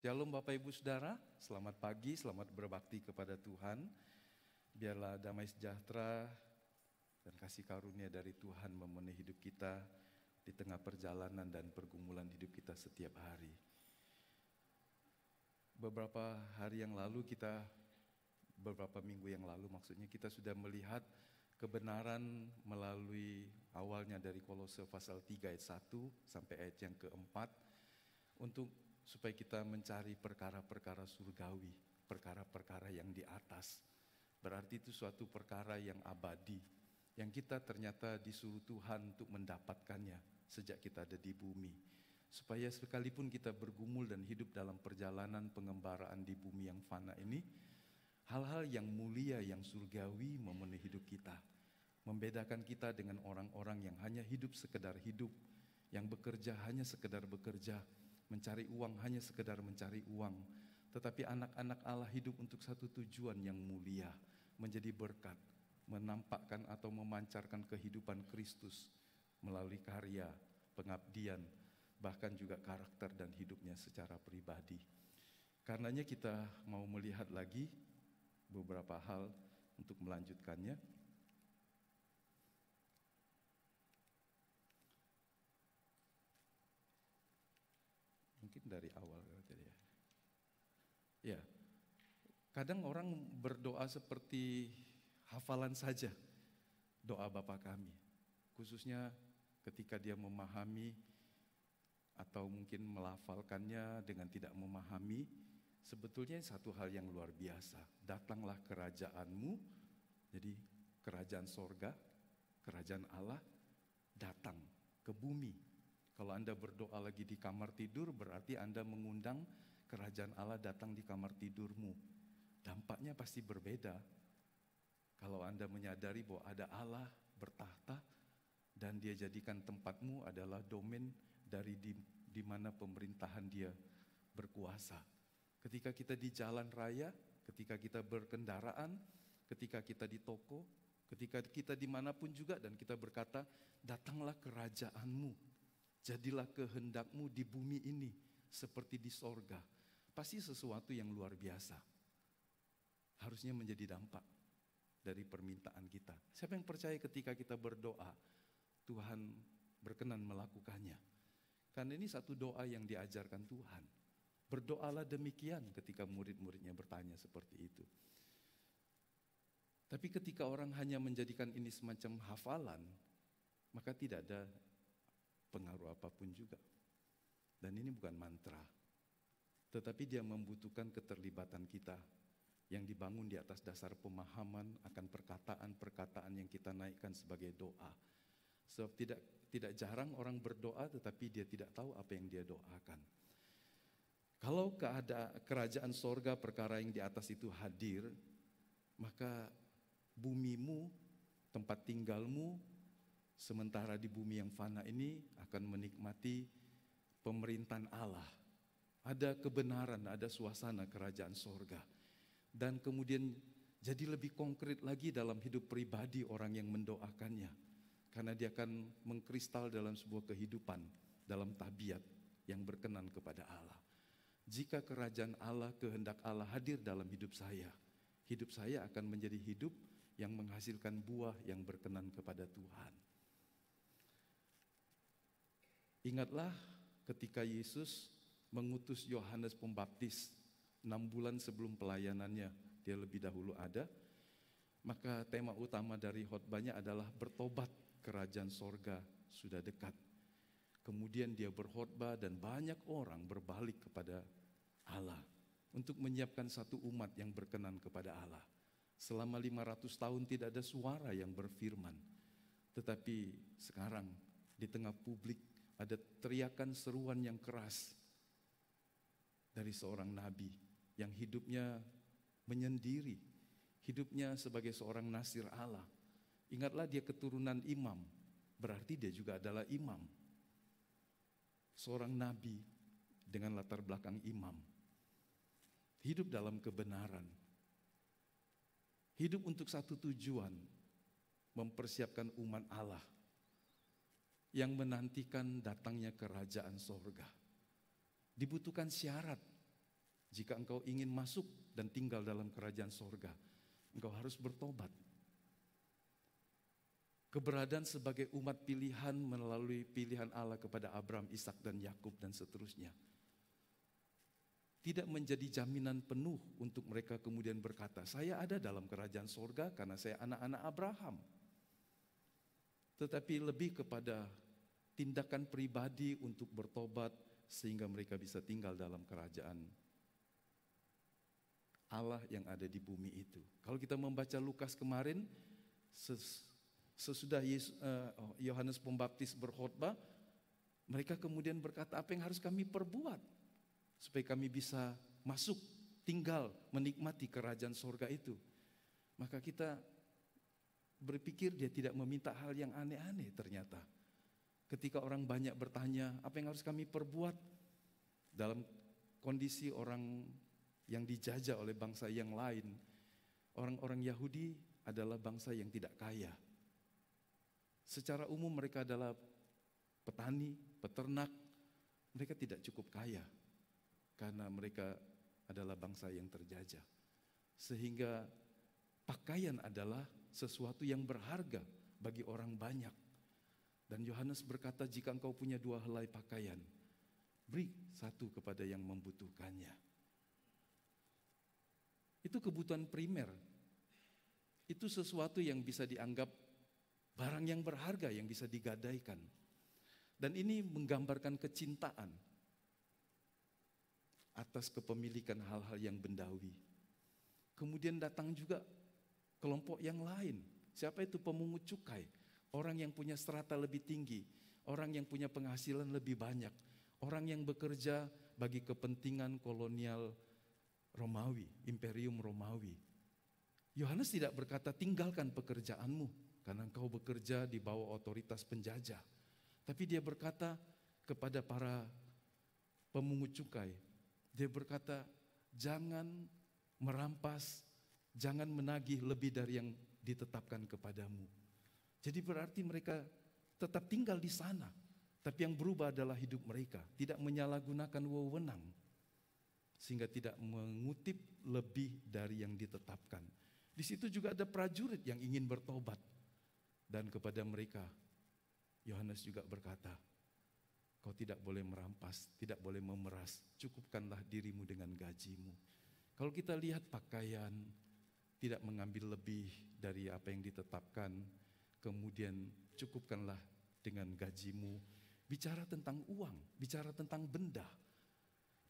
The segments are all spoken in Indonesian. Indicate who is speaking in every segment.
Speaker 1: Shalom Bapak Ibu Saudara, selamat pagi, selamat berbakti kepada Tuhan. Biarlah damai sejahtera dan kasih karunia dari Tuhan memenuhi hidup kita di tengah perjalanan dan pergumulan hidup kita setiap hari. Beberapa minggu yang lalu maksudnya kita sudah melihat kebenaran melalui awalnya dari Kolose pasal 3 ayat 1 sampai ayat yang keempat supaya kita mencari perkara-perkara surgawi, perkara-perkara yang di atas. Berarti itu suatu perkara yang abadi, yang kita ternyata disuruh Tuhan untuk mendapatkannya sejak kita ada di bumi. Supaya sekalipun kita bergumul dan hidup dalam perjalanan pengembaraan di bumi yang fana ini, hal-hal yang mulia, yang surgawi memenuhi hidup kita. Membedakan kita dengan orang-orang yang hanya hidup sekedar hidup, yang bekerja hanya sekedar bekerja, mencari uang hanya sekedar mencari uang. Tetapi anak-anak Allah hidup untuk satu tujuan yang mulia, menjadi berkat, menampakkan atau memancarkan kehidupan Kristus melalui karya, pengabdian, bahkan juga karakter dan hidupnya secara pribadi. Karenanya kita mau melihat lagi beberapa hal untuk melanjutkannya. Mungkin dari awal tadi ya. Ya, kadang orang berdoa seperti hafalan saja doa Bapa kami. Khususnya ketika dia memahami atau mungkin melafalkannya dengan tidak memahami, sebetulnya satu hal yang luar biasa. Datanglah kerajaanmu, jadi kerajaan sorga, kerajaan Allah datang ke bumi. Kalau Anda berdoa lagi di kamar tidur, berarti Anda mengundang kerajaan Allah datang di kamar tidurmu. Dampaknya pasti berbeda. Kalau Anda menyadari bahwa ada Allah bertahta dan dia jadikan tempatmu adalah domain dari di mana pemerintahan dia berkuasa. Ketika kita di jalan raya, ketika kita berkendaraan, ketika kita di toko, ketika kita dimanapun juga dan kita berkata, datanglah kerajaanmu. Jadilah kehendakmu di bumi ini seperti di sorga. Pasti sesuatu yang luar biasa. Harusnya menjadi dampak dari permintaan kita. Siapa yang percaya ketika kita berdoa, Tuhan berkenan melakukannya? Karena ini satu doa yang diajarkan Tuhan. Berdoalah demikian ketika murid-muridnya bertanya seperti itu. Tapi ketika orang hanya menjadikan ini semacam hafalan, maka tidak ada pengaruh apapun juga. Dan ini bukan mantra, tetapi dia membutuhkan keterlibatan kita yang dibangun di atas dasar pemahaman akan perkataan-perkataan yang kita naikkan sebagai doa. Sebab tidak jarang orang berdoa tetapi dia tidak tahu apa yang dia doakan. Kalau kerajaan sorga, perkara yang di atas itu hadir, maka bumimu, tempat tinggalmu, sementara di bumi yang fana ini akan menikmati pemerintahan Allah. Ada kebenaran, ada suasana kerajaan sorga. Dan kemudian jadi lebih konkret lagi dalam hidup pribadi orang yang mendoakannya. Karena dia akan mengkristal dalam sebuah kehidupan, dalam tabiat yang berkenan kepada Allah. Jika kerajaan Allah, kehendak Allah hadir dalam hidup saya akan menjadi hidup yang menghasilkan buah yang berkenan kepada Tuhan. Ingatlah ketika Yesus mengutus Yohanes Pembaptis 6 bulan sebelum pelayanannya, dia lebih dahulu ada. Maka tema utama dari khotbahnya adalah bertobat, kerajaan sorga sudah dekat. Kemudian dia berkhotbah dan banyak orang berbalik kepada Allah untuk menyiapkan satu umat yang berkenan kepada Allah. Selama 500 tahun tidak ada suara yang berfirman. Tetapi sekarang di tengah publik ada teriakan seruan yang keras dari seorang nabi yang hidupnya menyendiri, hidupnya sebagai seorang nasir Allah. Ingatlah dia keturunan imam, berarti dia juga adalah imam. Seorang nabi dengan latar belakang imam. Hidup dalam kebenaran. Hidup untuk satu tujuan, mempersiapkan umat Allah yang menantikan datangnya kerajaan sorga. Dibutuhkan syarat Jika engkau ingin masuk dan tinggal dalam kerajaan sorga, engkau harus bertobat. Keberadaan sebagai umat pilihan melalui pilihan Allah kepada Abraham, Ishak dan Yakub dan seterusnya tidak menjadi jaminan penuh untuk mereka kemudian berkata, saya ada dalam kerajaan sorga karena saya anak-anak Abraham. Tetapi lebih kepada tindakan pribadi untuk bertobat sehingga mereka bisa tinggal dalam kerajaan Allah yang ada di bumi itu. Kalau kita membaca Lukas kemarin, sesudah Yohanes Pembaptis berkhotbah, mereka kemudian berkata, apa yang harus kami perbuat supaya kami bisa masuk, tinggal, menikmati kerajaan sorga itu. Maka kita berpikir dia tidak meminta hal yang aneh-aneh ternyata. Ketika orang banyak bertanya, apa yang harus kami perbuat? Dalam kondisi orang yang dijajah oleh bangsa yang lain, orang-orang Yahudi adalah bangsa yang tidak kaya. Secara umum mereka adalah petani, peternak, mereka tidak cukup kaya karena mereka adalah bangsa yang terjajah. Sehingga pakaian adalah sesuatu yang berharga bagi orang banyak. Dan Yohanes berkata, jika engkau punya 2 helai pakaian, beri 1 kepada yang membutuhkannya. Itu kebutuhan primer. Itu sesuatu yang bisa dianggap barang yang berharga yang bisa digadaikan. Dan ini menggambarkan kecintaan atas kepemilikan hal-hal yang bendawi. Kemudian datang juga kelompok yang lain. Siapa itu? Pemungut cukai. Orang yang punya strata lebih tinggi, orang yang punya penghasilan lebih banyak, orang yang bekerja bagi kepentingan kolonial Romawi, Imperium Romawi. Yohanes tidak berkata tinggalkan pekerjaanmu karena engkau bekerja di bawah otoritas penjajah. Tapi dia berkata kepada para pemungut cukai, dia berkata jangan merampas, jangan menagih lebih dari yang ditetapkan kepadamu. Jadi berarti mereka tetap tinggal di sana, tapi yang berubah adalah hidup mereka, tidak menyalahgunakan wewenang, sehingga tidak mengutip lebih dari yang ditetapkan. Di situ juga ada prajurit yang ingin bertobat, dan kepada mereka Yohanes juga berkata, kau tidak boleh merampas, tidak boleh memeras, cukupkanlah dirimu dengan gajimu. Kalau kita lihat pakaian, tidak mengambil lebih dari apa yang ditetapkan, kemudian cukupkanlah dengan gajimu. Bicara tentang uang, bicara tentang benda.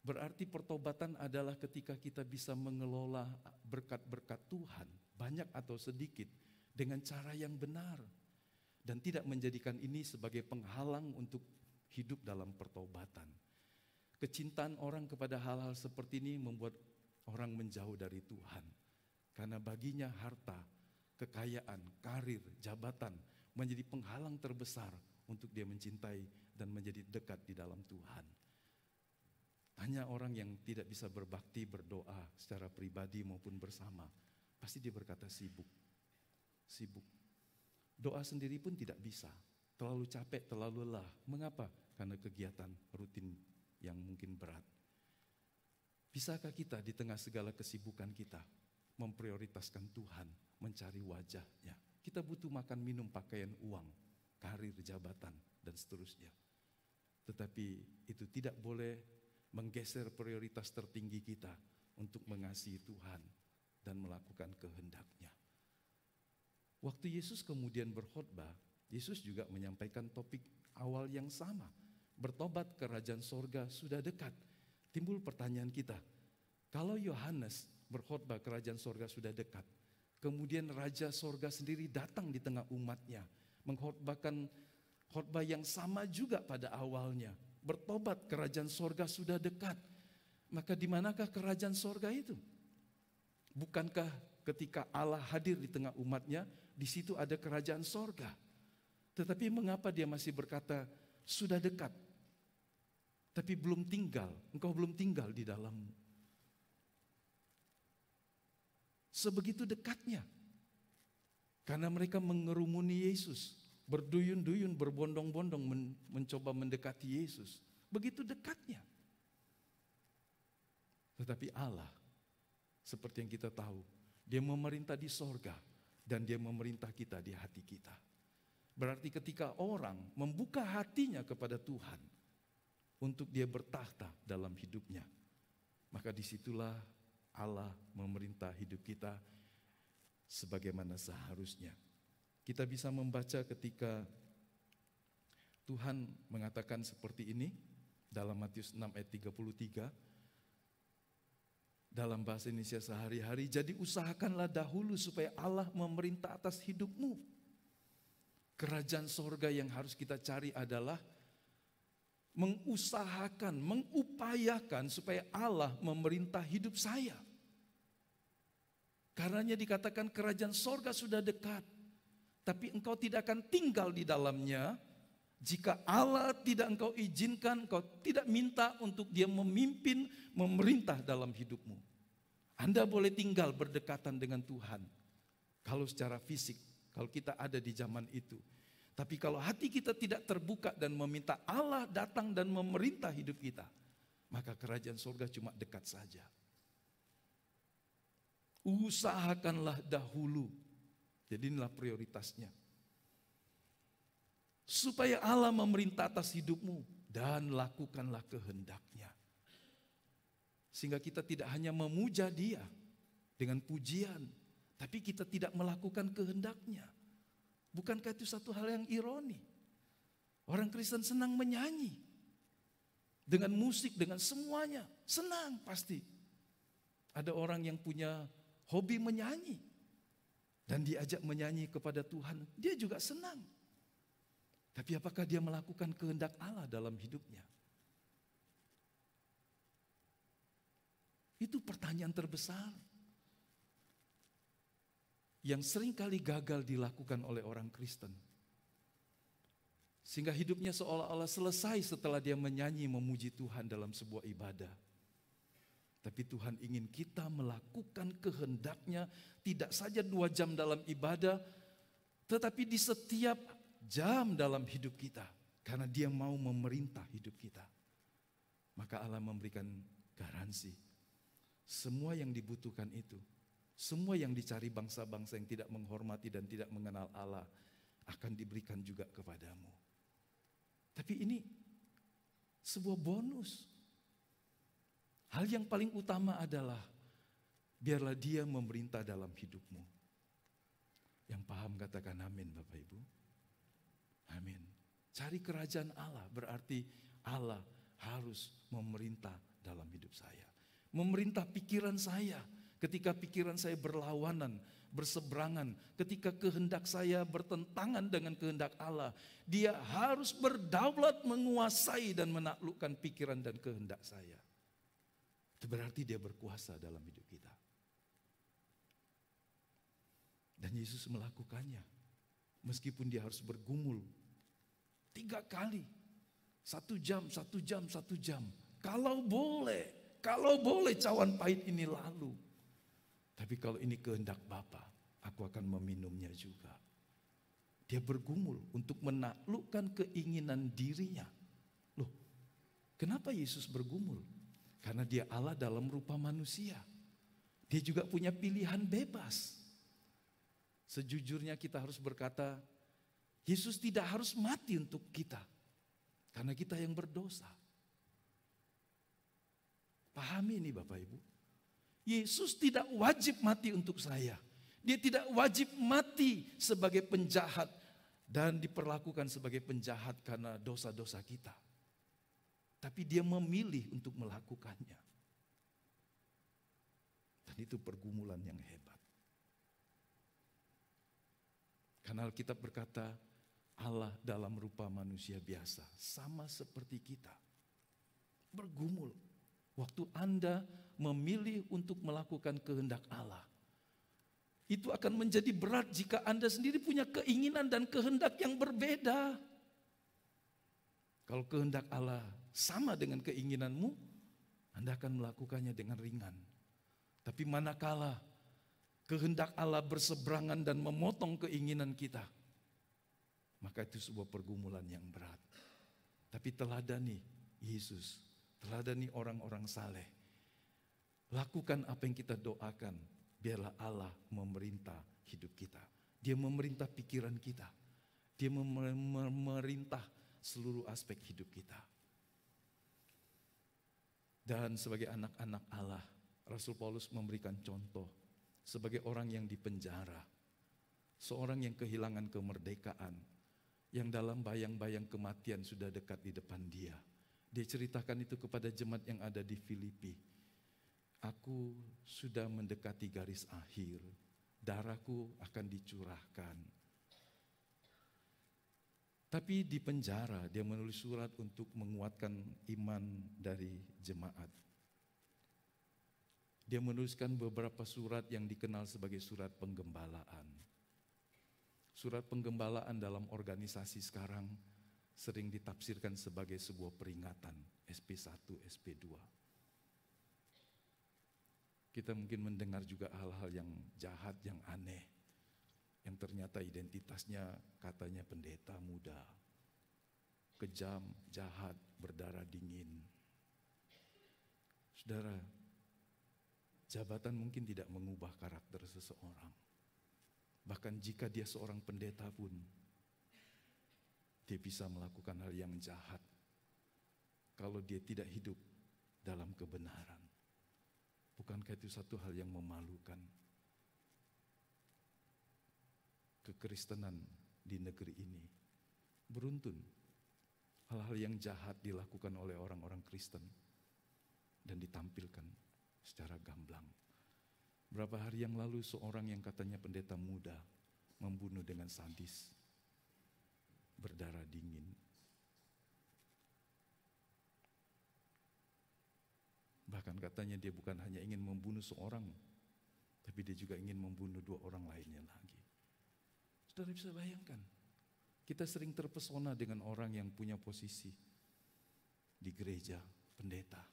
Speaker 1: Berarti pertobatan adalah ketika kita bisa mengelola berkat-berkat Tuhan, banyak atau sedikit, dengan cara yang benar. Dan tidak menjadikan ini sebagai penghalang untuk hidup dalam pertobatan. Kecintaan orang kepada hal-hal seperti ini membuat orang menjauh dari Tuhan. Karena baginya harta, kekayaan, karir, jabatan menjadi penghalang terbesar untuk dia mencintai dan menjadi dekat di dalam Tuhan. Hanya orang yang tidak bisa berbakti, berdoa secara pribadi maupun bersama, pasti dia berkata sibuk. Sibuk. Doa sendiri pun tidak bisa, terlalu capek, terlalu lelah. Mengapa? Karena kegiatan rutin yang mungkin berat. Bisakah kita di tengah segala kesibukan kita memprioritaskan Tuhan, mencari wajahnya? Kita butuh makan, minum, pakaian, uang, karir, jabatan, dan seterusnya. Tetapi itu tidak boleh menggeser prioritas tertinggi kita untuk mengasihi Tuhan dan melakukan kehendak-Nya. Waktu Yesus kemudian berkhotbah, Yesus juga menyampaikan topik awal yang sama. Bertobat, kerajaan sorga sudah dekat. Timbul pertanyaan kita, kalau Yohanes berkhotbah kerajaan sorga sudah dekat, kemudian Raja sorga sendiri datang di tengah umatnya, mengkhotbahkan khotbah yang sama juga pada awalnya. Bertobat, kerajaan sorga sudah dekat. Maka di manakah kerajaan sorga itu? Bukankah ketika Allah hadir di tengah umatnya, di situ ada kerajaan sorga? Tetapi mengapa dia masih berkata, sudah dekat, tapi belum tinggal, engkau belum tinggal di dalammu. Sebegitu dekatnya. Karena mereka mengerumuni Yesus, berduyun-duyun, berbondong-bondong mencoba mendekati Yesus. Begitu dekatnya. Tetapi Allah, seperti yang kita tahu, dia memerintah di sorga dan dia memerintah kita di hati kita. Berarti ketika orang membuka hatinya kepada Tuhan untuk dia bertahta dalam hidupnya, maka disitulah Allah memerintah hidup kita sebagaimana seharusnya. Kita bisa membaca ketika Tuhan mengatakan seperti ini dalam Matius 6 ayat 33. Dalam bahasa Indonesia sehari-hari, jadi usahakanlah dahulu supaya Allah memerintah atas hidupmu. Kerajaan sorga yang harus kita cari adalah mengusahakan, mengupayakan supaya Allah memerintah hidup saya. Karenanya dikatakan kerajaan sorga sudah dekat, tapi engkau tidak akan tinggal di dalamnya jika Allah tidak engkau izinkan, engkau tidak minta untuk dia memimpin, memerintah dalam hidupmu. Anda boleh tinggal berdekatan dengan Tuhan kalau secara fisik, kalau kita ada di zaman itu. Tapi kalau hati kita tidak terbuka dan meminta Allah datang dan memerintah hidup kita, maka kerajaan surga cuma dekat saja. Usahakanlah dahulu. Jadi inilah prioritasnya. Supaya Allah memerintah atas hidupmu dan lakukanlah kehendaknya. Sehingga kita tidak hanya memuja dia dengan pujian, tapi kita tidak melakukan kehendaknya. Bukankah itu satu hal yang ironi? Orang Kristen senang menyanyi. Dengan musik, dengan semuanya. Senang pasti. Ada orang yang punya hobi menyanyi. Dan diajak menyanyi kepada Tuhan, dia juga senang. Tapi apakah dia melakukan kehendak Allah dalam hidupnya? Itu pertanyaan terbesar yang seringkali gagal dilakukan oleh orang Kristen. Sehingga hidupnya seolah-olah selesai setelah dia menyanyi memuji Tuhan dalam sebuah ibadah. Tapi Tuhan ingin kita melakukan kehendaknya tidak saja 2 jam dalam ibadah, tetapi di setiap jam dalam hidup kita. Karena dia mau memerintah hidup kita. Maka Allah memberikan garansi. Semua yang dibutuhkan itu, semua yang dicari bangsa-bangsa yang tidak menghormati dan tidak mengenal Allah akan diberikan juga kepadamu. Tapi ini sebuah bonus. Hal yang paling utama adalah biarlah dia memerintah dalam hidupmu. Yang paham katakan amin Bapak Ibu. Amin. Cari kerajaan Allah berarti Allah harus memerintah dalam hidup saya. Memerintah pikiran saya ketika pikiran saya berlawanan, berseberangan, ketika kehendak saya bertentangan dengan kehendak Allah. Dia harus berdaulat menguasai dan menaklukkan pikiran dan kehendak saya. Itu berarti dia berkuasa dalam hidup kita. Dan Yesus melakukannya. Meskipun dia harus bergumul 3 kali. 1 jam, 1 jam, 1 jam. Kalau boleh cawan pahit ini lalu. Tapi kalau ini kehendak Bapa, aku akan meminumnya juga. Dia bergumul untuk menaklukkan keinginan dirinya. Loh, kenapa Yesus bergumul? Karena dia Allah dalam rupa manusia. Dia juga punya pilihan bebas. Sejujurnya kita harus berkata, Yesus tidak harus mati untuk kita. Karena kita yang berdosa. Pahami ini Bapak Ibu. Yesus tidak wajib mati untuk saya. Dia tidak wajib mati sebagai penjahat dan diperlakukan sebagai penjahat karena dosa-dosa kita. Tapi dia memilih untuk melakukannya. Dan itu pergumulan yang hebat. Karena Alkitab berkata, Allah dalam rupa manusia biasa, sama seperti kita. Bergumul. Waktu Anda memilih untuk melakukan kehendak Allah, itu akan menjadi berat jika Anda sendiri punya keinginan dan kehendak yang berbeda. Kalau kehendak Allah sama dengan keinginanmu, Anda akan melakukannya dengan ringan. Tapi manakala kehendak Allah berseberangan dan memotong keinginan kita, maka itu sebuah pergumulan yang berat. Tapi teladani Yesus, teladani orang-orang saleh. Lakukan apa yang kita doakan. Biarlah Allah memerintah hidup kita. Dia memerintah pikiran kita. Dia memerintah seluruh aspek hidup kita. Dan sebagai anak-anak Allah, Rasul Paulus memberikan contoh sebagai orang yang dipenjara. Seorang yang kehilangan kemerdekaan, yang dalam bayang-bayang kematian sudah dekat di depan dia. Dia ceritakan itu kepada jemaat yang ada di Filipi. Aku sudah mendekati garis akhir, darahku akan dicurahkan. Tapi di penjara dia menulis surat untuk menguatkan iman dari jemaat. Dia menuliskan beberapa surat yang dikenal sebagai surat penggembalaan. Surat penggembalaan dalam organisasi sekarang sering ditafsirkan sebagai sebuah peringatan, SP1, SP2. Kita mungkin mendengar juga hal-hal yang jahat, yang aneh, yang ternyata identitasnya katanya pendeta muda, kejam, jahat, berdarah dingin. Saudara, jabatan mungkin tidak mengubah karakter seseorang. Bahkan jika dia seorang pendeta pun, dia bisa melakukan hal yang jahat kalau dia tidak hidup dalam kebenaran. Bukankah itu satu hal yang memalukan? Kekristenan di negeri ini beruntun. Hal-hal yang jahat dilakukan oleh orang-orang Kristen dan ditampilkan secara gamblang. Berapa hari yang lalu seorang yang katanya pendeta muda membunuh dengan sadis, berdarah dingin. Bahkan katanya dia bukan hanya ingin membunuh seorang, tapi dia juga ingin membunuh 2 orang lainnya lagi. Saudara bisa bayangkan, kita sering terpesona dengan orang yang punya posisi di gereja, pendeta.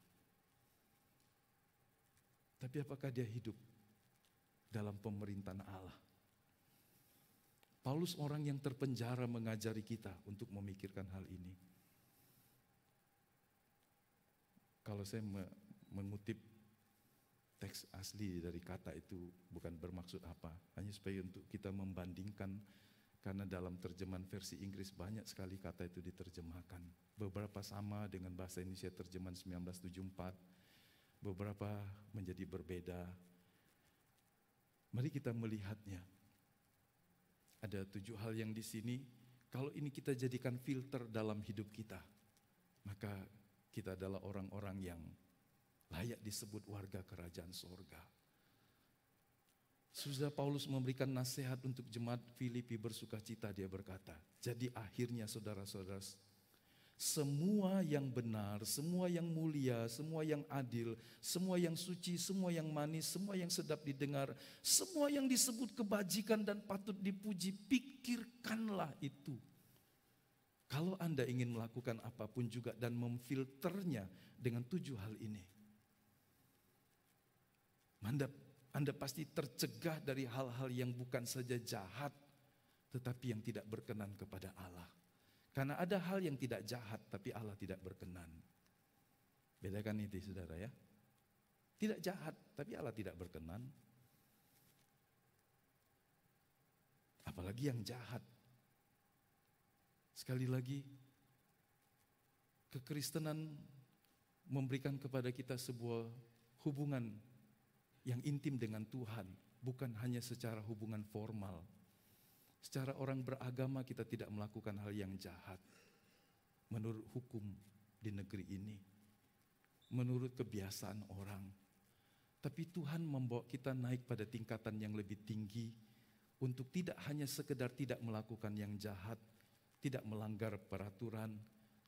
Speaker 1: Tapi apakah dia hidup dalam pemerintahan Allah? Paulus orang yang terpenjara mengajari kita untuk memikirkan hal ini. Kalau saya mengutip teks asli dari kata itu bukan bermaksud apa, hanya supaya untuk kita membandingkan, karena dalam terjemahan versi Inggris banyak sekali kata itu diterjemahkan. Beberapa sama dengan bahasa Indonesia terjemahan 1974, beberapa menjadi berbeda. Mari kita melihatnya. Ada 7 hal yang di sini, kalau ini kita jadikan filter dalam hidup kita, maka kita adalah orang-orang yang layak disebut warga kerajaan sorga. Sudah Paulus memberikan nasihat untuk jemaat Filipi bersukacita, dia berkata, jadi akhirnya saudara-saudara, semua yang benar, semua yang mulia, semua yang adil, semua yang suci, semua yang manis, semua yang sedap didengar, semua yang disebut kebajikan dan patut dipuji, pikirkanlah itu. Kalau Anda ingin melakukan apapun juga dan memfilternya dengan 7 hal ini, Anda pasti tercegah dari hal-hal yang bukan saja jahat, tetapi yang tidak berkenan kepada Allah. Karena ada hal yang tidak jahat, tapi Allah tidak berkenan. Bedakan itu saudara ya. Tidak jahat, tapi Allah tidak berkenan. Apalagi yang jahat. Sekali lagi, kekristenan memberikan kepada kita sebuah hubungan yang intim dengan Tuhan, bukan hanya secara hubungan formal. Secara orang beragama kita tidak melakukan hal yang jahat menurut hukum di negeri ini, menurut kebiasaan orang. Tapi Tuhan membawa kita naik pada tingkatan yang lebih tinggi untuk tidak hanya sekedar tidak melakukan yang jahat, tidak melanggar peraturan,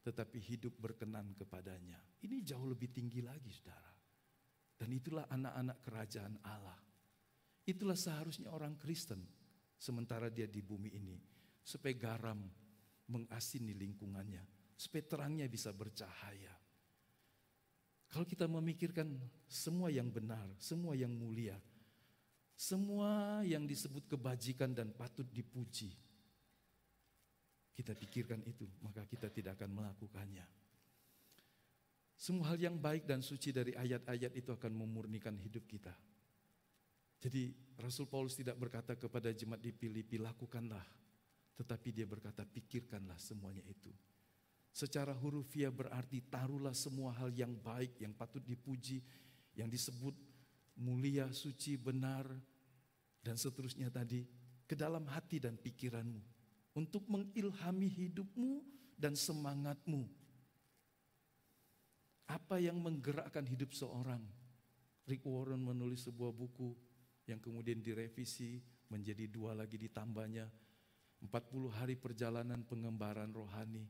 Speaker 1: tetapi hidup berkenan kepadanya. Ini jauh lebih tinggi lagi saudara. Dan itulah anak-anak kerajaan Allah. Itulah seharusnya orang Kristen sementara dia di bumi ini. Supaya garam mengasini lingkungannya. Supaya terangnya bisa bercahaya. Kalau kita memikirkan semua yang benar, semua yang mulia, semua yang disebut kebajikan dan patut dipuji, kita pikirkan itu, maka kita tidak akan melakukannya. Semua hal yang baik dan suci dari ayat-ayat itu akan memurnikan hidup kita. Jadi Rasul Paulus tidak berkata kepada jemaat di Filipi, lakukanlah. Tetapi dia berkata, pikirkanlah semuanya itu. Secara hurufiah berarti taruhlah semua hal yang baik, yang patut dipuji, yang disebut mulia, suci, benar, dan seterusnya tadi, ke dalam hati dan pikiranmu. Untuk mengilhami hidupmu dan semangatmu. Apa yang menggerakkan hidup seorang? Rick Warren menulis sebuah buku yang kemudian direvisi menjadi 2 lagi ditambahnya. 40 hari perjalanan pengembaraan rohani.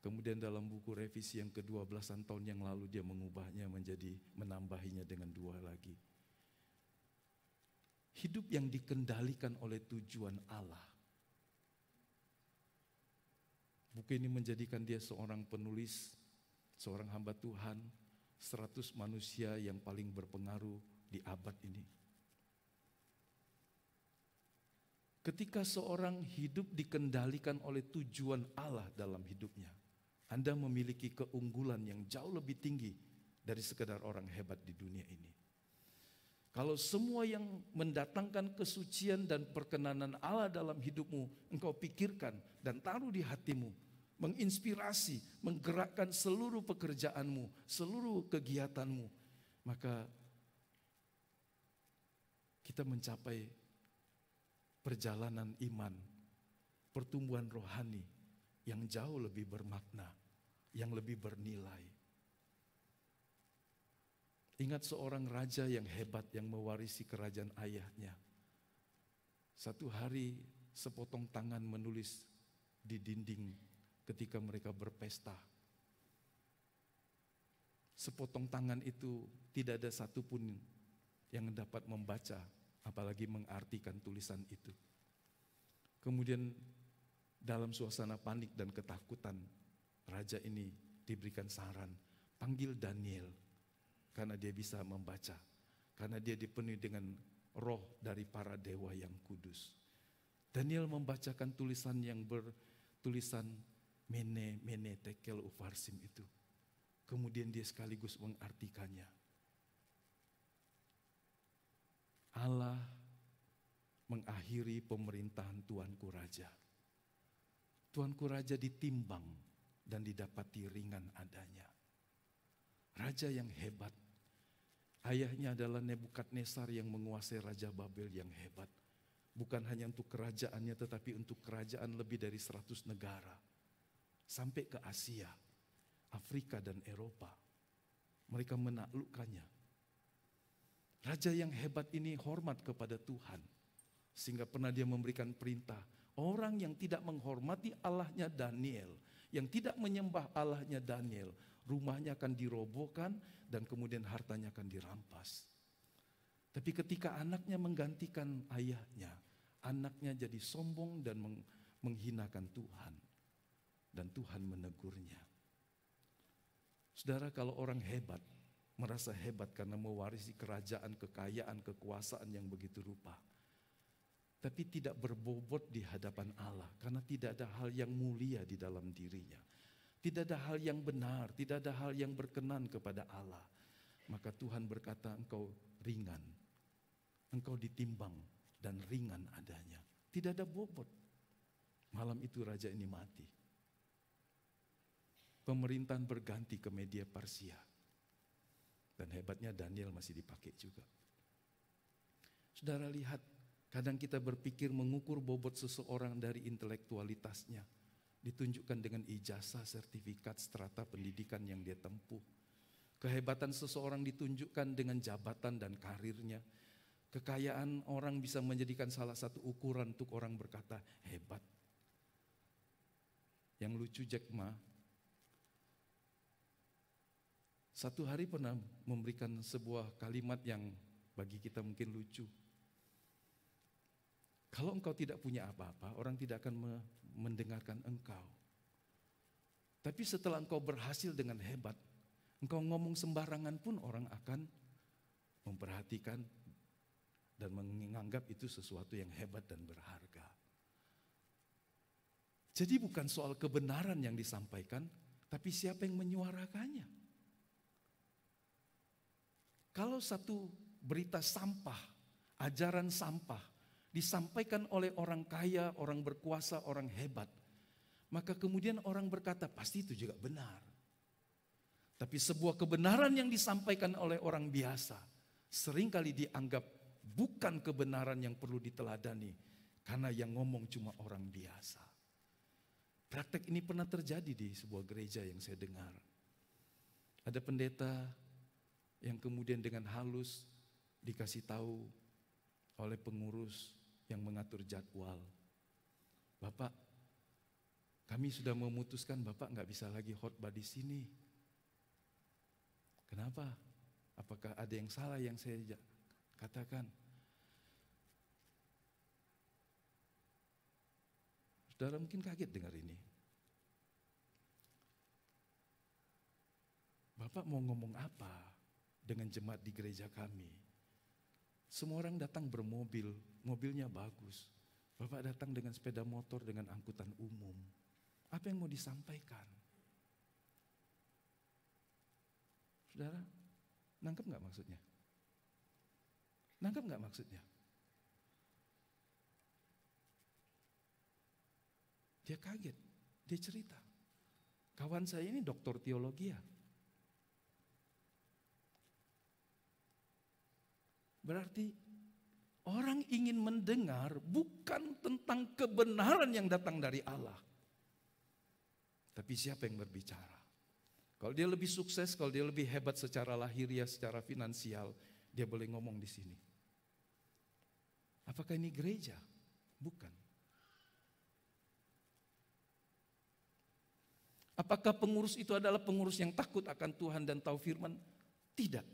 Speaker 1: Kemudian dalam buku revisi yang ke-12 tahun yang lalu dia mengubahnya menambahinya dengan 2 lagi. Hidup yang dikendalikan oleh tujuan Allah. Buku ini menjadikan dia seorang penulis, seorang hamba Tuhan, 100 manusia yang paling berpengaruh di abad ini. Ketika seorang hidup dikendalikan oleh tujuan Allah dalam hidupnya, Anda memiliki keunggulan yang jauh lebih tinggi dari sekedar orang hebat di dunia ini. Kalau semua yang mendatangkan kesucian dan perkenanan Allah dalam hidupmu, engkau pikirkan dan taruh di hatimu, menginspirasi, menggerakkan seluruh pekerjaanmu, seluruh kegiatanmu, maka kita mencapai perjalanan iman, pertumbuhan rohani yang jauh lebih bermakna, yang lebih bernilai. Ingat seorang raja yang hebat yang mewarisi kerajaan ayahnya. Satu hari sepotong tangan menulis di dinding ketika mereka berpesta. Sepotong tangan itu tidak ada satupun yang dapat membaca, apalagi mengartikan tulisan itu. Kemudian dalam suasana panik dan ketakutan, raja ini diberikan saran, panggil Daniel, karena dia bisa membaca, karena dia dipenuhi dengan roh dari para dewa yang kudus. Daniel membacakan tulisan yang bertulisan Mene, Mene, Tekel, Ufarsim itu. Kemudian dia sekaligus mengartikannya. Allah mengakhiri pemerintahan Tuanku Raja. Tuanku Raja ditimbang dan didapati ringan adanya. Raja yang hebat. Ayahnya adalah Nebukadnezar yang menguasai Raja Babel yang hebat. Bukan hanya untuk kerajaannya tetapi untuk kerajaan lebih dari 100 negara. Sampai ke Asia, Afrika dan Eropa. Mereka menaklukkannya. Raja yang hebat ini hormat kepada Tuhan. Sehingga pernah dia memberikan perintah, orang yang tidak menghormati Allahnya Daniel, yang tidak menyembah Allahnya Daniel, rumahnya akan dirobohkan dan kemudian hartanya akan dirampas. Tapi ketika anaknya menggantikan ayahnya, anaknya jadi sombong dan menghinakan Tuhan. Dan Tuhan menegurnya. Saudara, kalau orang hebat, merasa hebat karena mewarisi kerajaan, kekayaan, kekuasaan yang begitu rupa. Tapi tidak berbobot di hadapan Allah, karena tidak ada hal yang mulia di dalam dirinya. Tidak ada hal yang benar, tidak ada hal yang berkenan kepada Allah. Maka Tuhan berkata, engkau ringan, engkau ditimbang dan ringan adanya. Tidak ada bobot. Malam itu raja ini mati. Pemerintahan berganti ke Media Persia. Dan hebatnya Daniel masih dipakai juga. Saudara lihat, kadang kita berpikir mengukur bobot seseorang dari intelektualitasnya. Ditunjukkan dengan ijazah, sertifikat, strata pendidikan yang dia tempuh. Kehebatan seseorang ditunjukkan dengan jabatan dan karirnya. Kekayaan orang bisa menjadikan salah satu ukuran untuk orang berkata hebat. Yang lucu Jack Ma, satu hari pernah memberikan sebuah kalimat yang bagi kita mungkin lucu. Kalau engkau tidak punya apa-apa, orang tidak akan mendengarkan engkau. Tapi setelah engkau berhasil dengan hebat, engkau ngomong sembarangan pun orang akan memperhatikan dan menganggap itu sesuatu yang hebat dan berharga. Jadi bukan soal kebenaran yang disampaikan, tapi siapa yang menyuarakannya. Kalau satu berita sampah, ajaran sampah, disampaikan oleh orang kaya, orang berkuasa, orang hebat, maka kemudian orang berkata, pasti itu juga benar. Tapi sebuah kebenaran yang disampaikan oleh orang biasa, seringkali dianggap bukan kebenaran yang perlu diteladani, karena yang ngomong cuma orang biasa. Praktek ini pernah terjadi di sebuah gereja yang saya dengar. Ada pendeta yang kemudian dengan halus dikasih tahu oleh pengurus yang mengatur jadwal. Bapak, kami sudah memutuskan Bapak nggak bisa lagi khotbah di sini. Kenapa? Apakah ada yang salah yang saya katakan? Saudara mungkin kaget dengar ini. Bapak mau ngomong apa dengan jemaat di gereja kami? Semua orang datang bermobil, mobilnya bagus. Bapak datang dengan sepeda motor, dengan angkutan umum. Apa yang mau disampaikan? Saudara, nangkep gak maksudnya? Nangkep gak maksudnya? Dia kaget, dia cerita. Kawan saya ini doktor teologi ya. Berarti orang ingin mendengar bukan tentang kebenaran yang datang dari Allah. Tapi siapa yang berbicara? Kalau dia lebih sukses, kalau dia lebih hebat secara lahiriah, secara finansial, dia boleh ngomong di sini. Apakah ini gereja? Bukan. Apakah pengurus itu adalah pengurus yang takut akan Tuhan dan tahu firman? Tidak.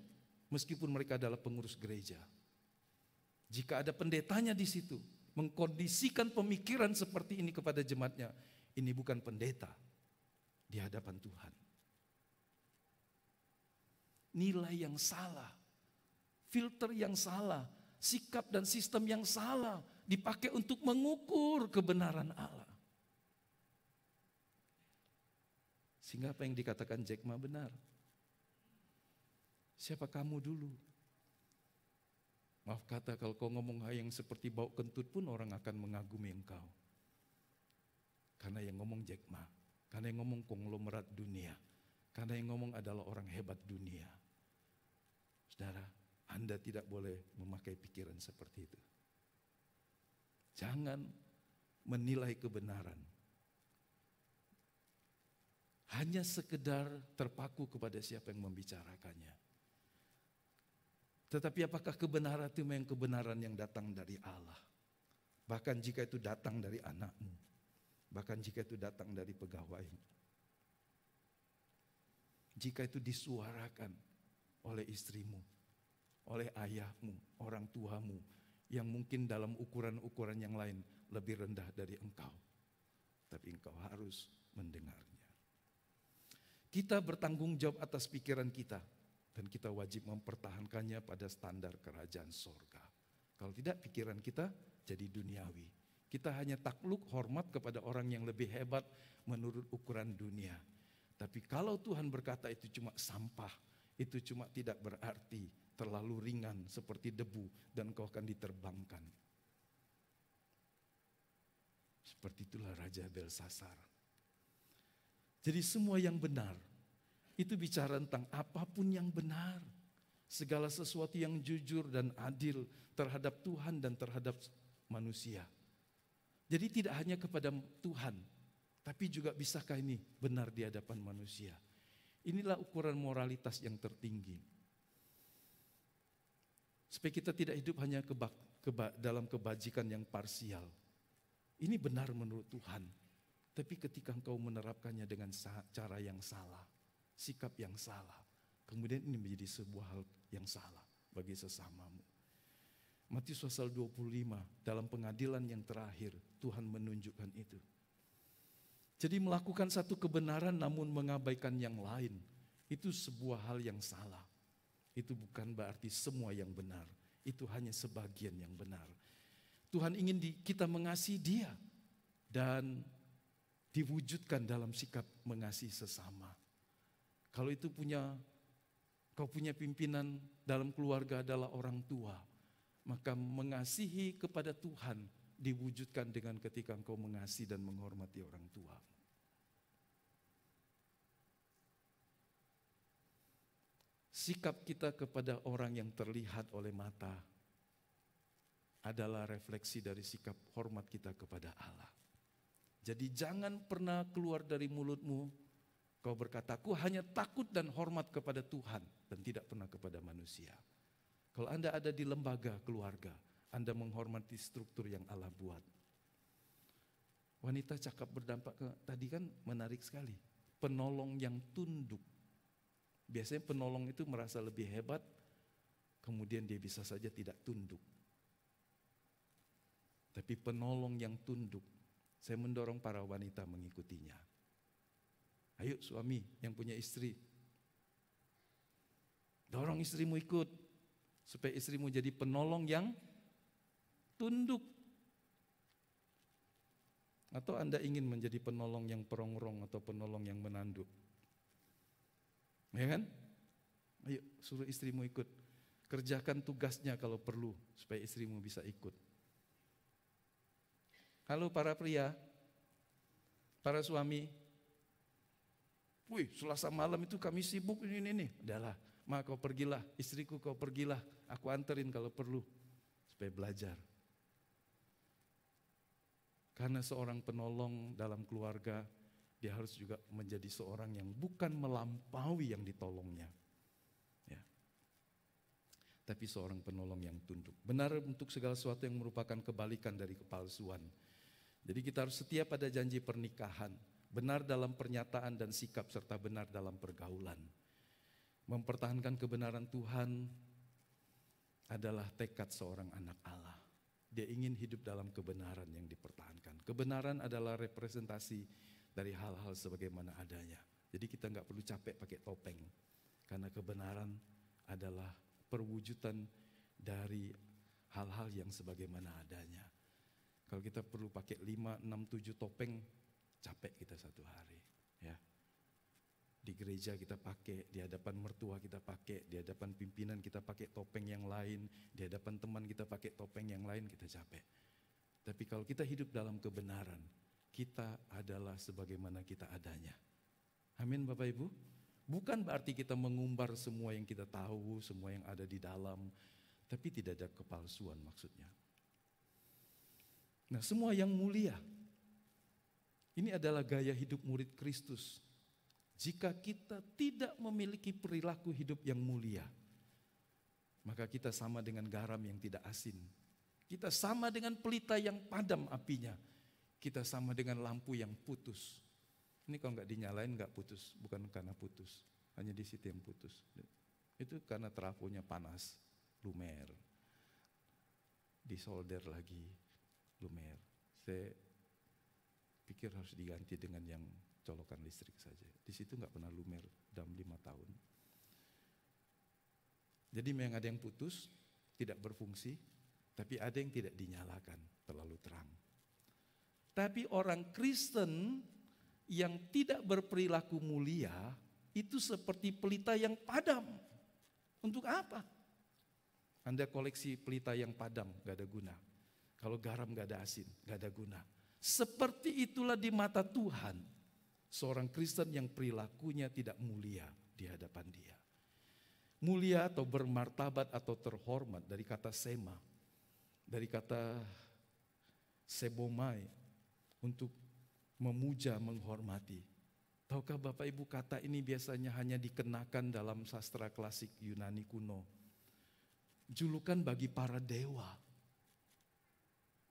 Speaker 1: Meskipun mereka adalah pengurus gereja. Jika ada pendetanya di situ, mengkondisikan pemikiran seperti ini kepada jemaatnya, ini bukan pendeta di hadapan Tuhan. Nilai yang salah, filter yang salah, sikap dan sistem yang salah dipakai untuk mengukur kebenaran Allah. Sehingga apa yang dikatakan Jack Ma benar. Siapa kamu dulu? Maaf kata, kalau kau ngomong hal yang seperti bau kentut pun orang akan mengagumi engkau. Karena yang ngomong Jack Ma, karena yang ngomong konglomerat dunia, karena yang ngomong adalah orang hebat dunia. Saudara, Anda tidak boleh memakai pikiran seperti itu. Jangan menilai kebenaran hanya sekedar terpaku kepada siapa yang membicarakannya. Tetapi apakah kebenaran itu memang kebenaran yang datang dari Allah? Bahkan jika itu datang dari anakmu, bahkan jika itu datang dari pegawaimu, jika itu disuarakan oleh istrimu, oleh ayahmu, orang tuamu, yang mungkin dalam ukuran-ukuran yang lain lebih rendah dari engkau, tapi engkau harus mendengarnya. Kita bertanggung jawab atas pikiran kita, dan kita wajib mempertahankannya pada standar kerajaan sorga. Kalau tidak, pikiran kita jadi duniawi. Kita hanya takluk hormat kepada orang yang lebih hebat menurut ukuran dunia. Tapi kalau Tuhan berkata itu cuma sampah, itu cuma tidak berarti, terlalu ringan seperti debu dan kau akan diterbangkan. Seperti itulah Raja Belsasar. Jadi semua yang benar, itu bicara tentang apapun yang benar. Segala sesuatu yang jujur dan adil terhadap Tuhan dan terhadap manusia. Jadi tidak hanya kepada Tuhan, tapi juga bisakah ini benar di hadapan manusia. Inilah ukuran moralitas yang tertinggi. Supaya kita tidak hidup hanya dalam kebajikan yang parsial. Ini benar menurut Tuhan. Tapi ketika engkau menerapkannya dengan cara yang salah, sikap yang salah, kemudian ini menjadi sebuah hal yang salah bagi sesamamu. Matius pasal 25, dalam pengadilan yang terakhir, Tuhan menunjukkan itu. Jadi melakukan satu kebenaran namun mengabaikan yang lain, itu sebuah hal yang salah. Itu bukan berarti semua yang benar, itu hanya sebagian yang benar. Tuhan ingin kita mengasihi Dia dan diwujudkan dalam sikap mengasihi sesama. Kalau itu punya Kau punya pimpinan dalam keluarga adalah orang tua. Maka mengasihi kepada Tuhan diwujudkan dengan ketika engkau mengasihi dan menghormati orang tua. Sikap kita kepada orang yang terlihat oleh mata adalah refleksi dari sikap hormat kita kepada Allah. Jadi jangan pernah keluar dari mulutmu kau berkata, aku hanya takut dan hormat kepada Tuhan dan tidak pernah kepada manusia. Kalau Anda ada di lembaga keluarga, Anda menghormati struktur yang Allah buat. Wanita cakap berdampak tadi kan menarik sekali. Penolong yang tunduk. Biasanya penolong itu merasa lebih hebat, kemudian dia bisa saja tidak tunduk. Tapi penolong yang tunduk, saya mendorong para wanita mengikutinya. Ayo suami yang punya istri, dorong istrimu ikut, supaya istrimu jadi penolong yang tunduk. Atau Anda ingin menjadi penolong yang perongrong atau penolong yang menanduk? Ya kan? Ayo suruh istrimu ikut. Kerjakan tugasnya kalau perlu, supaya istrimu bisa ikut. Halo para pria, para suami. Wih, Selasa malam itu kami sibuk ini. Udahlah, kau pergilah, istriku kau pergilah. Aku anterin kalau perlu, supaya belajar. Karena seorang penolong dalam keluarga, dia harus juga menjadi seorang yang bukan melampaui yang ditolongnya. Ya. Tapi seorang penolong yang tunduk. Benar untuk segala sesuatu yang merupakan kebalikan dari kepalsuan. Jadi kita harus setia pada janji pernikahan. Benar dalam pernyataan dan sikap serta benar dalam pergaulan. Mempertahankan kebenaran Tuhan adalah tekad seorang anak Allah. Dia ingin hidup dalam kebenaran yang dipertahankan. Kebenaran adalah representasi dari hal-hal sebagaimana adanya. Jadi kita nggak perlu capek pakai topeng. Karena kebenaran adalah perwujudan dari hal-hal yang sebagaimana adanya. Kalau kita perlu pakai 5, 6, 7 topeng, capek kita satu hari. Ya. Di gereja kita pakai, di hadapan mertua kita pakai, di hadapan pimpinan kita pakai topeng yang lain, di hadapan teman kita pakai topeng yang lain, kita capek. Tapi kalau kita hidup dalam kebenaran, kita adalah sebagaimana kita adanya. Amin Bapak Ibu. Bukan berarti kita mengumbar semua yang kita tahu, semua yang ada di dalam, tapi tidak ada kepalsuan maksudnya. Nah, semua yang mulia, ini adalah gaya hidup murid Kristus. Jika kita tidak memiliki perilaku hidup yang mulia, maka kita sama dengan garam yang tidak asin. Kita sama dengan pelita yang padam apinya. Kita sama dengan lampu yang putus. Ini kalau nggak dinyalain nggak putus, bukan karena putus, hanya di situ yang putus. Itu karena trafonya panas, lumer, disolder lagi, lumer. Saya pikir harus diganti dengan yang colokan listrik saja. Di situ nggak pernah lumer dalam 5 tahun. Jadi memang ada yang putus, tidak berfungsi, tapi ada yang tidak dinyalakan, terlalu terang. Tapi orang Kristen yang tidak berperilaku mulia itu seperti pelita yang padam. Untuk apa? Anda koleksi pelita yang padam, gak ada guna. Kalau garam gak ada asin, gak ada guna. Seperti itulah di mata Tuhan, seorang Kristen yang perilakunya tidak mulia di hadapan Dia. Mulia atau bermartabat atau terhormat dari kata sema, dari kata sebomai, untuk memuja, menghormati. Tahukah Bapak Ibu, kata ini biasanya hanya dikenakan dalam sastra klasik Yunani kuno. Julukan bagi para dewa.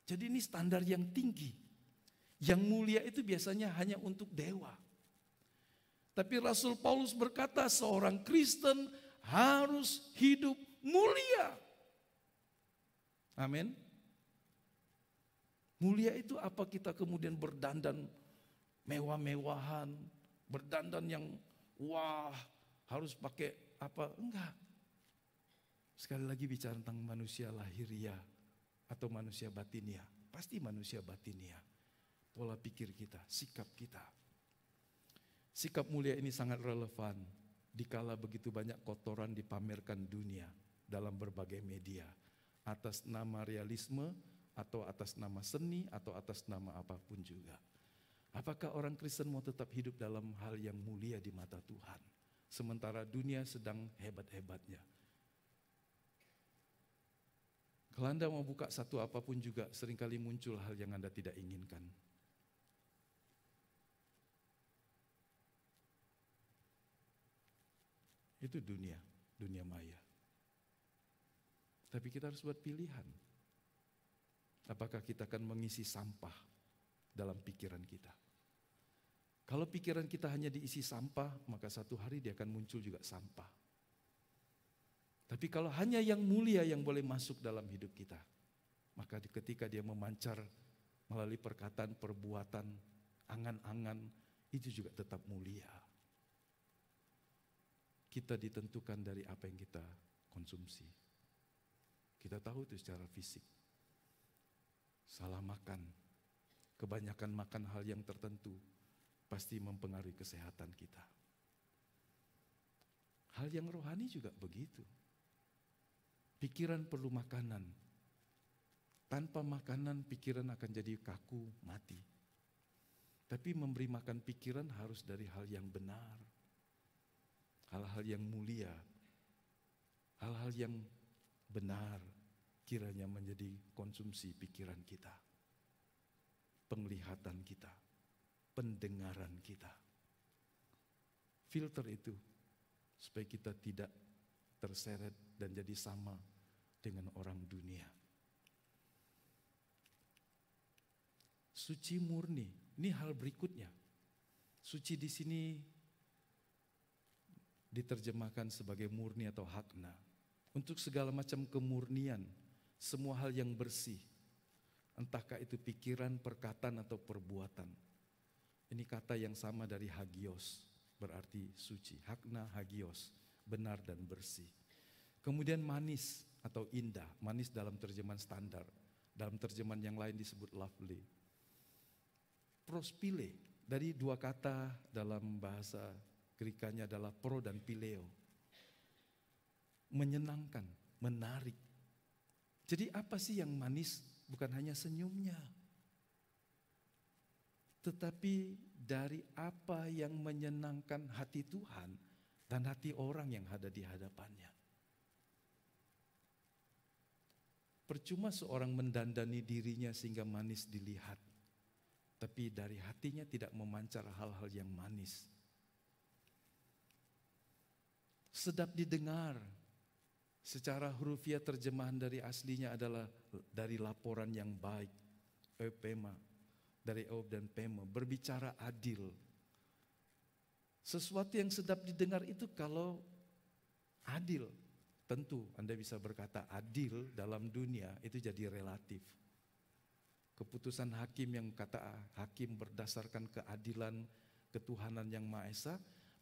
Speaker 1: Jadi ini standar yang tinggi. Yang mulia itu biasanya hanya untuk dewa. Tapi Rasul Paulus berkata seorang Kristen harus hidup mulia. Amin. Mulia itu apa kita kemudian berdandan mewah-mewahan, berdandan yang wah, harus pakai apa? Enggak. Sekali lagi bicara tentang manusia lahiriah atau manusia batiniah. Pasti manusia batiniah. Pola pikir kita, sikap kita. Sikap mulia ini sangat relevan dikala begitu banyak kotoran dipamerkan dunia dalam berbagai media, atas nama realisme, atau atas nama seni, atau atas nama apapun juga. Apakah orang Kristen mau tetap hidup dalam hal yang mulia di mata Tuhan, sementara dunia sedang hebat-hebatnya? Kalau Anda mau buka satu apapun juga, seringkali muncul hal yang Anda tidak inginkan. Itu dunia maya. Tapi kita harus buat pilihan. Apakah kita akan mengisi sampah dalam pikiran kita? Kalau pikiran kita hanya diisi sampah, maka satu hari dia akan muncul juga sampah. Tapi kalau hanya yang mulia yang boleh masuk dalam hidup kita, maka ketika dia memancar melalui perkataan, perbuatan, angan-angan, itu juga tetap mulia. Kita ditentukan dari apa yang kita konsumsi. Kita tahu itu secara fisik. Salah makan, kebanyakan makan hal yang tertentu, pasti mempengaruhi kesehatan kita. Hal yang rohani juga begitu. Pikiran perlu makanan. Tanpa makanan, pikiran akan jadi kaku, mati. Tapi memberi makan pikiran harus dari hal yang benar. Hal-hal yang mulia, hal-hal yang benar kiranya menjadi konsumsi pikiran kita, penglihatan kita, pendengaran kita. Filter itu supaya kita tidak terseret dan jadi sama dengan orang dunia. Suci murni, ini hal berikutnya. Suci di sini diterjemahkan sebagai murni atau hakna. Untuk segala macam kemurnian, semua hal yang bersih, entahkah itu pikiran, perkataan, atau perbuatan. Ini kata yang sama dari hagios, berarti suci. Hakna, hagios, benar dan bersih. Kemudian manis atau indah, manis dalam terjemahan standar. Dalam terjemahan yang lain disebut lovely. Prospile, dari dua kata dalam bahasa Grekanya adalah pro dan pileo. Menyenangkan, menarik. Jadi apa sih yang manis? Bukan hanya senyumnya. Tetapi dari apa yang menyenangkan hati Tuhan dan hati orang yang ada di hadapannya. Percuma seorang mendandani dirinya sehingga manis dilihat, tapi dari hatinya tidak memancar hal-hal yang manis. Sedap didengar. Secara hurufiah terjemahan dari aslinya adalah dari laporan yang baik, eupema, dari eub dan pema, berbicara adil. Sesuatu yang sedap didengar itu kalau adil, tentu Anda bisa berkata adil dalam dunia itu jadi relatif. Keputusan hakim yang kata hakim berdasarkan keadilan ketuhanan yang Maha Esa,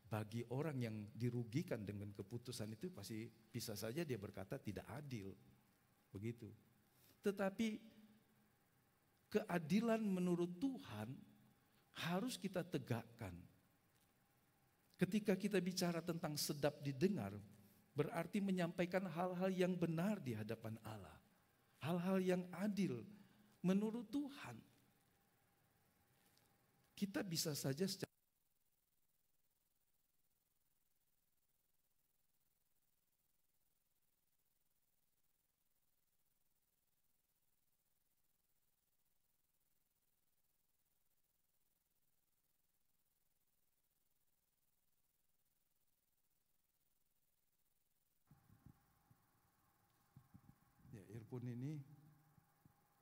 Speaker 1: bagi orang yang dirugikan dengan keputusan itu pasti bisa saja dia berkata tidak adil. Begitu. Tetapi keadilan menurut Tuhan harus kita tegakkan. Ketika kita bicara tentang sedap didengar, berarti menyampaikan hal-hal yang benar di hadapan Allah. Hal-hal yang adil menurut Tuhan. Kita bisa saja secara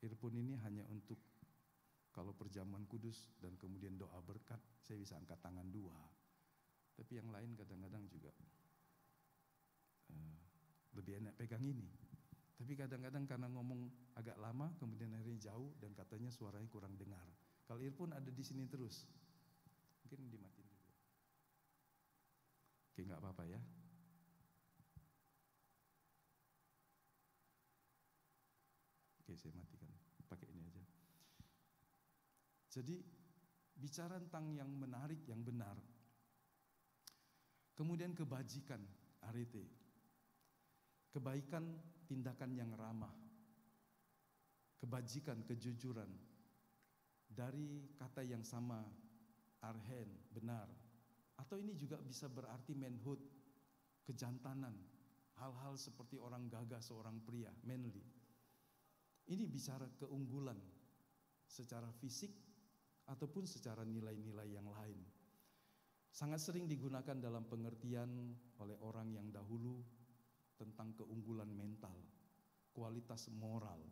Speaker 1: earphone ini hanya untuk kalau perjamuan kudus dan kemudian doa berkat, saya bisa angkat tangan dua. Tapi yang lain kadang-kadang juga lebih enak pegang ini. Tapi kadang-kadang karena ngomong agak lama, kemudian akhirnya jauh dan katanya suaranya kurang dengar. Kalau earphone ada di sini terus, mungkin dimatiin dulu. Oke, nggak apa-apa ya. Oke, saya matikan. Pakai ini aja. Jadi bicara tentang yang menarik, yang benar. Kemudian kebajikan, arete. Kebaikan, tindakan yang ramah. Kebajikan, kejujuran. Dari kata yang sama, arhen, benar. Atau ini juga bisa berarti manhood, kejantanan. Hal-hal seperti orang gagah, seorang pria, manly. Ini bicara keunggulan secara fisik ataupun secara nilai-nilai yang lain. Sangat sering digunakan dalam pengertian oleh orang yang dahulu tentang keunggulan mental, kualitas moral,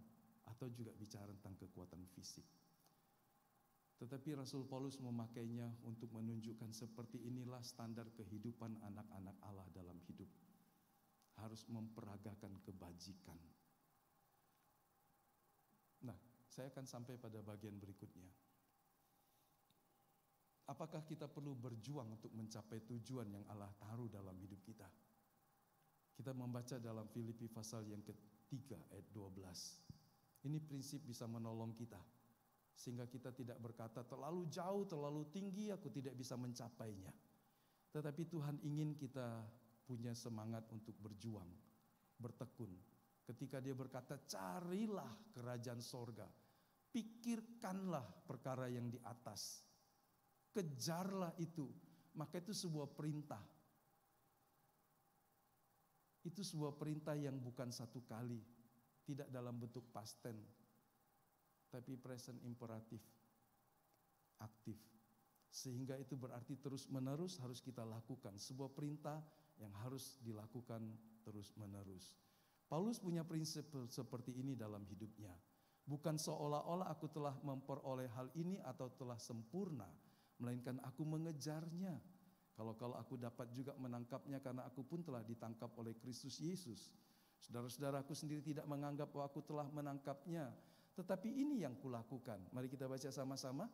Speaker 1: atau juga bicara tentang kekuatan fisik. Tetapi Rasul Paulus memakainya untuk menunjukkan seperti inilah standar kehidupan anak-anak Allah dalam hidup. Harus memperagakan kebajikan. Nah, saya akan sampai pada bagian berikutnya. Apakah kita perlu berjuang untuk mencapai tujuan yang Allah taruh dalam hidup kita? Kita membaca dalam Filipi pasal yang ketiga ayat 12. Ini prinsip bisa menolong kita. Sehingga kita tidak berkata terlalu jauh, terlalu tinggi, aku tidak bisa mencapainya. Tetapi Tuhan ingin kita punya semangat untuk berjuang, bertekun. Ketika dia berkata, carilah kerajaan sorga, pikirkanlah perkara yang di atas, kejarlah itu. Maka itu sebuah perintah. Itu sebuah perintah yang bukan satu kali, tidak dalam bentuk past tense, tapi present imperatif, aktif. Sehingga itu berarti terus menerus harus kita lakukan. Sebuah perintah yang harus dilakukan terus menerus. Paulus punya prinsip seperti ini dalam hidupnya. Bukan seolah-olah aku telah memperoleh hal ini atau telah sempurna, melainkan aku mengejarnya. Kalau aku dapat juga menangkapnya karena aku pun telah ditangkap oleh Kristus Yesus. Saudara-saudaraku sendiri tidak menganggap bahwa aku telah menangkapnya, tetapi ini yang kulakukan. Mari kita baca sama-sama.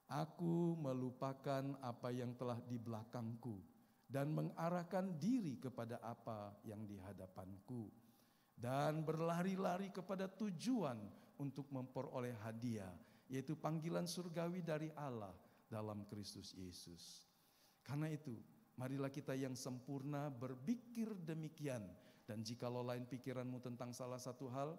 Speaker 1: Aku melupakan apa yang telah di belakangku dan mengarahkan diri kepada apa yang di hadapanku, dan berlari-lari kepada tujuan untuk memperoleh hadiah, yaitu panggilan surgawi dari Allah dalam Kristus Yesus. Karena itu, marilah kita yang sempurna berpikir demikian, dan jikalau lain pikiranmu tentang salah satu hal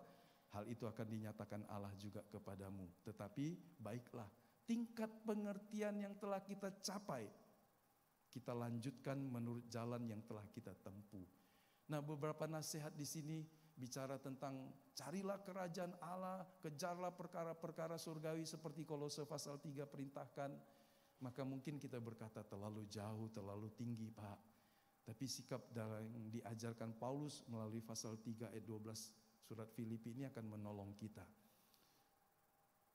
Speaker 1: itu akan dinyatakan Allah juga kepadamu. Tetapi baiklah, tingkat pengertian yang telah kita capai, kita lanjutkan menurut jalan yang telah kita tempuh. Nah, beberapa nasihat di sini bicara tentang carilah kerajaan Allah, kejarlah perkara-perkara surgawi seperti Kolose pasal 3 perintahkan. Maka mungkin kita berkata terlalu jauh, terlalu tinggi Pak. Tapi sikap yang diajarkan Paulus melalui pasal 3 ayat 12 surat Filipi ini akan menolong kita.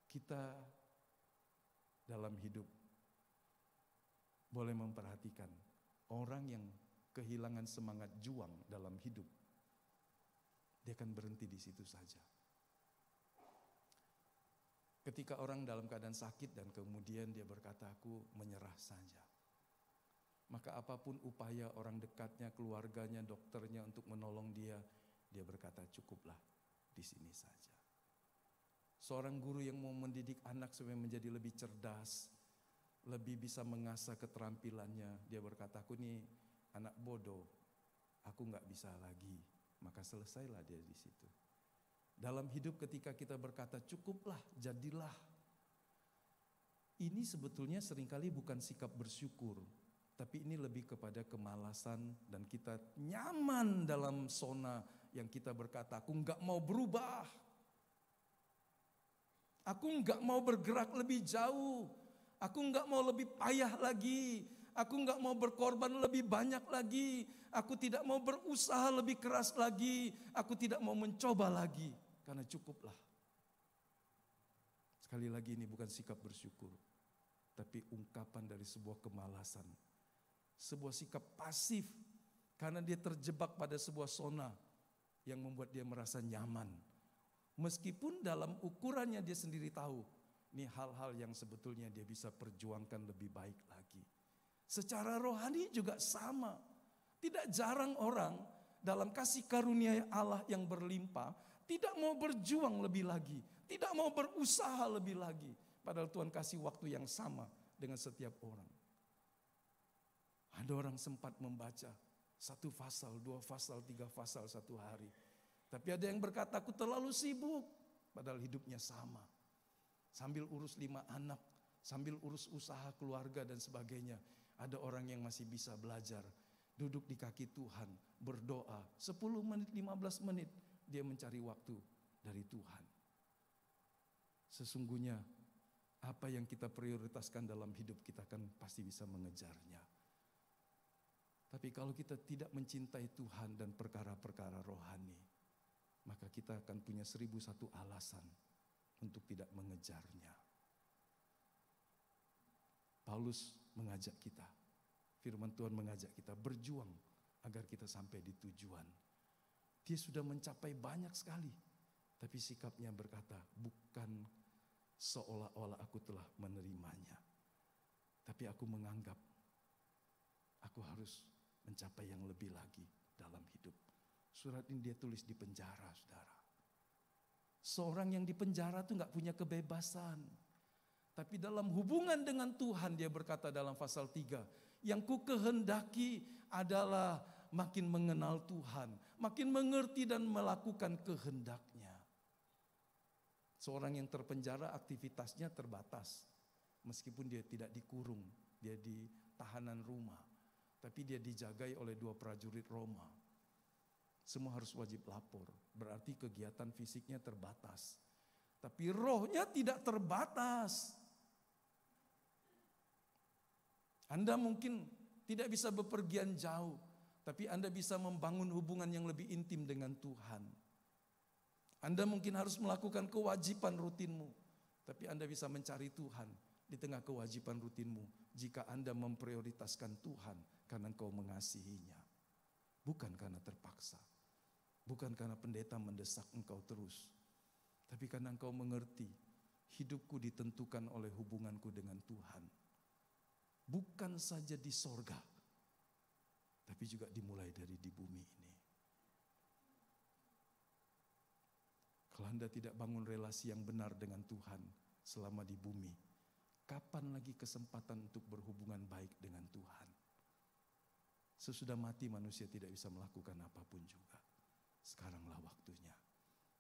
Speaker 1: Kita dalam hidup boleh memperhatikan orang yang kehilangan semangat juang dalam hidup. Dia akan berhenti di situ saja. Ketika orang dalam keadaan sakit dan kemudian dia berkata, aku menyerah saja. Maka apapun upaya orang dekatnya, keluarganya, dokternya untuk menolong dia berkata cukuplah di sini saja. Seorang guru yang mau mendidik anak supaya menjadi lebih cerdas, lebih bisa mengasah keterampilannya, dia berkata, aku ini anak bodoh, aku gak bisa lagi. Maka selesailah dia di situ. Dalam hidup ketika kita berkata cukuplah, jadilah. Ini sebetulnya seringkali bukan sikap bersyukur, tapi ini lebih kepada kemalasan dan kita nyaman dalam zona yang kita berkata, aku gak mau berubah. Aku gak mau bergerak lebih jauh. Aku gak mau lebih payah lagi. Aku gak mau berkorban lebih banyak lagi. Aku tidak mau berusaha lebih keras lagi. Aku tidak mau mencoba lagi. Karena cukuplah. Sekali lagi ini bukan sikap bersyukur, tapi ungkapan dari sebuah kemalasan. Sebuah sikap pasif. Karena dia terjebak pada sebuah zona yang membuat dia merasa nyaman. Meskipun dalam ukurannya dia sendiri tahu, ini hal-hal yang sebetulnya dia bisa perjuangkan lebih baik lagi. Secara rohani juga sama. Tidak jarang orang dalam kasih karunia Allah yang berlimpah, tidak mau berjuang lebih lagi, tidak mau berusaha lebih lagi. Padahal Tuhan kasih waktu yang sama dengan setiap orang. Ada orang sempat membaca 1 pasal, 2 pasal, 3 pasal satu hari. Tapi ada yang berkata, aku terlalu sibuk. Padahal hidupnya sama. Sambil urus 5 anak, sambil urus usaha keluarga dan sebagainya. Ada orang yang masih bisa belajar. Duduk di kaki Tuhan, berdoa. 10 menit, 15 menit dia mencari waktu dari Tuhan. Sesungguhnya apa yang kita prioritaskan dalam hidup kita kan pasti bisa mengejarnya. Tapi kalau kita tidak mencintai Tuhan dan perkara-perkara rohani, maka kita akan punya 1001 alasan untuk tidak mengejarnya. Paulus mengajak kita, firman Tuhan mengajak kita berjuang agar kita sampai di tujuan. Dia sudah mencapai banyak sekali, tapi sikapnya berkata, bukan seolah-olah aku telah menerimanya, tapi aku menganggap aku harus mencapai yang lebih lagi dalam hidup. Surat ini dia tulis di penjara, saudara. Seorang yang di penjara itu gak punya kebebasan. Tapi dalam hubungan dengan Tuhan dia berkata dalam pasal 3, yang ku kehendaki adalah makin mengenal Tuhan, makin mengerti dan melakukan kehendaknya. Seorang yang terpenjara aktivitasnya terbatas. Meskipun dia tidak dikurung, dia di tahanan rumah. Tapi dia dijagai oleh 2 prajurit Roma. Semua harus wajib lapor, berarti kegiatan fisiknya terbatas. Tapi rohnya tidak terbatas. Anda mungkin tidak bisa bepergian jauh, tapi Anda bisa membangun hubungan yang lebih intim dengan Tuhan. Anda mungkin harus melakukan kewajiban rutinmu, tapi Anda bisa mencari Tuhan di tengah kewajiban rutinmu jika Anda memprioritaskan Tuhan karena engkau mengasihinya. Bukan karena terpaksa, bukan karena pendeta mendesak engkau terus, tapi karena engkau mengerti hidupku ditentukan oleh hubunganku dengan Tuhan. Bukan saja di sorga, tapi juga dimulai dari di bumi ini. Kalau Anda tidak bangun relasi yang benar dengan Tuhan selama di bumi, kapan lagi kesempatan untuk berhubungan baik dengan Tuhan? Sesudah mati manusia tidak bisa melakukan apapun juga. Sekaranglah waktunya.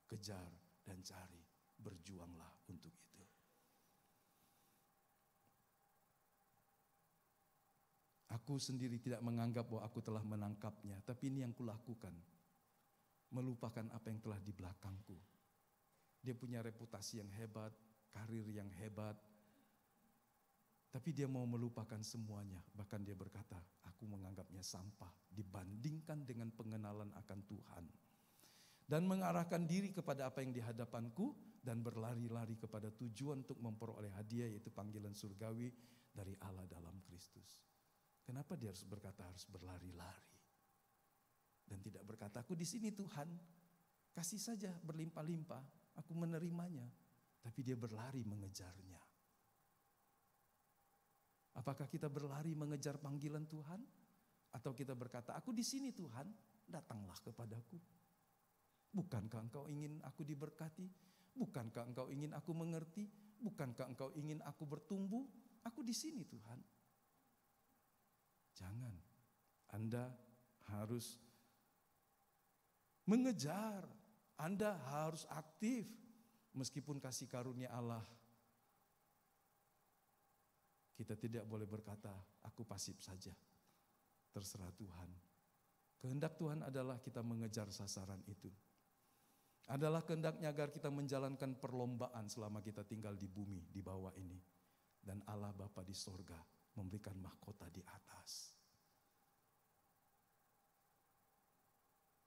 Speaker 1: Kejar dan cari, berjuanglah untuk itu. Aku sendiri tidak menganggap bahwa aku telah menangkapnya, tapi ini yang kulakukan. Melupakan apa yang telah di belakangku. Dia punya reputasi yang hebat, karir yang hebat, tapi dia mau melupakan semuanya. Bahkan dia berkata, aku menganggapnya sampah dibandingkan dengan pengenalan akan Tuhan. Dan mengarahkan diri kepada apa yang di hadapanku dan berlari-lari kepada tujuan untuk memperoleh hadiah, yaitu panggilan surgawi dari Allah dalam Kristus. Kenapa dia harus berkata harus berlari-lari? Dan tidak berkata, aku di sini Tuhan, kasih saja berlimpah-limpah, aku menerimanya. Tapi dia berlari mengejarnya. Apakah kita berlari mengejar panggilan Tuhan? Atau kita berkata, aku di sini Tuhan, datanglah kepadaku. Bukankah engkau ingin aku diberkati? Bukankah engkau ingin aku mengerti? Bukankah engkau ingin aku bertumbuh? Aku di sini Tuhan. Jangan. Anda harus mengejar. Anda harus aktif. Meskipun kasih karunia Allah, kita tidak boleh berkata, aku pasif saja. Terserah Tuhan. Kehendak Tuhan adalah kita mengejar sasaran itu. Adalah kehendaknya agar kita menjalankan perlombaan selama kita tinggal di bumi, di bawah ini. Dan Allah Bapa di sorga memberikan mahkota di atas.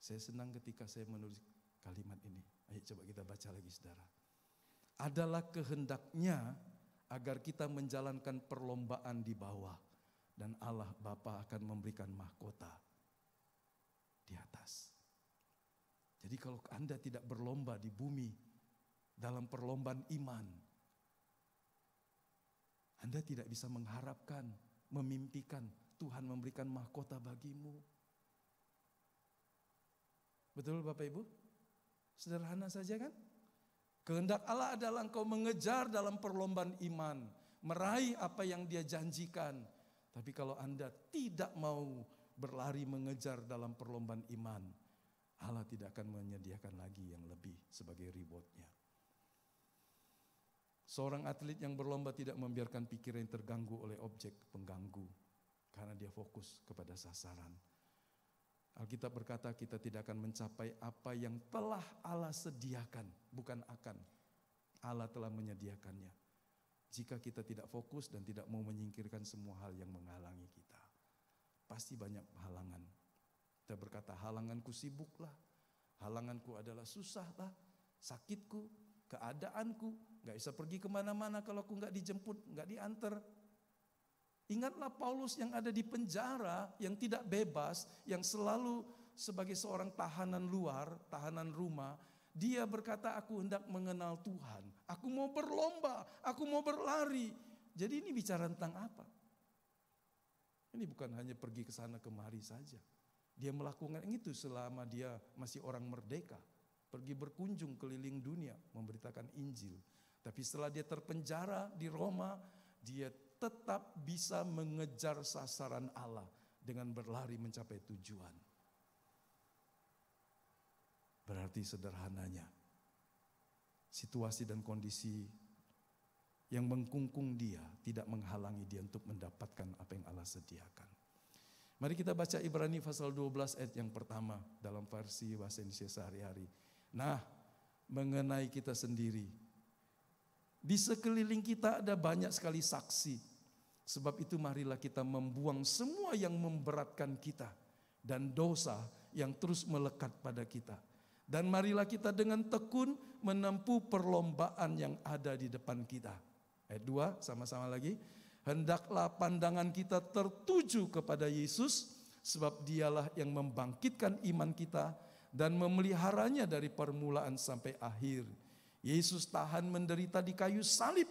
Speaker 1: Saya senang ketika saya menulis kalimat ini. Ayo coba kita baca lagi saudara. Adalah kehendaknya agar kita menjalankan perlombaan di bawah. Dan Allah Bapa akan memberikan mahkota di atas. Jadi kalau Anda tidak berlomba di bumi dalam perlombaan iman, Anda tidak bisa mengharapkan, memimpikan Tuhan memberikan mahkota bagimu. Betul Bapak Ibu? Sederhana saja kan? Kehendak Allah adalah engkau mengejar dalam perlombaan iman, meraih apa yang Dia janjikan. Tapi kalau Anda tidak mau berlari mengejar dalam perlombaan iman, Allah tidak akan menyediakan lagi yang lebih sebagai rewardnya. Seorang atlet yang berlomba tidak membiarkan pikiran terganggu oleh objek pengganggu, karena dia fokus kepada sasaran. Alkitab berkata kita tidak akan mencapai apa yang telah Allah sediakan, bukan akan. Allah telah menyediakannya. Jika kita tidak fokus dan tidak mau menyingkirkan semua hal yang menghalangi kita, pasti banyak halangan. Kita berkata, halanganku sibuklah, halanganku adalah susahlah, sakitku, keadaanku, gak bisa pergi kemana-mana kalau aku gak dijemput, gak diantar. Ingatlah Paulus yang ada di penjara, yang tidak bebas, yang selalu sebagai seorang tahanan luar, tahanan rumah. Dia berkata, aku hendak mengenal Tuhan, aku mau berlomba, aku mau berlari. Jadi ini bicara tentang apa? Ini bukan hanya pergi ke sana kemari saja. Dia melakukan itu selama dia masih orang merdeka. Pergi berkunjung keliling dunia, memberitakan Injil. Tapi setelah dia terpenjara di Roma, dia tetap bisa mengejar sasaran Allah dengan berlari mencapai tujuan. Berarti sederhananya, situasi dan kondisi yang mengkungkung dia tidak menghalangi dia untuk mendapatkan apa yang Allah sediakan. Mari kita baca Ibrani pasal 12 ayat yang pertama dalam versi bahasa Indonesia sehari-hari. Nah, mengenai kita sendiri, di sekeliling kita ada banyak sekali saksi. Sebab itu marilah kita membuang semua yang memberatkan kita dan dosa yang terus melekat pada kita. Dan marilah kita dengan tekun menempuh perlombaan yang ada di depan kita. Ayat 2 sama-sama lagi. Hendaklah pandangan kita tertuju kepada Yesus, sebab dialah yang membangkitkan iman kita dan memeliharanya dari permulaan sampai akhir. Yesus tahan menderita di kayu salib.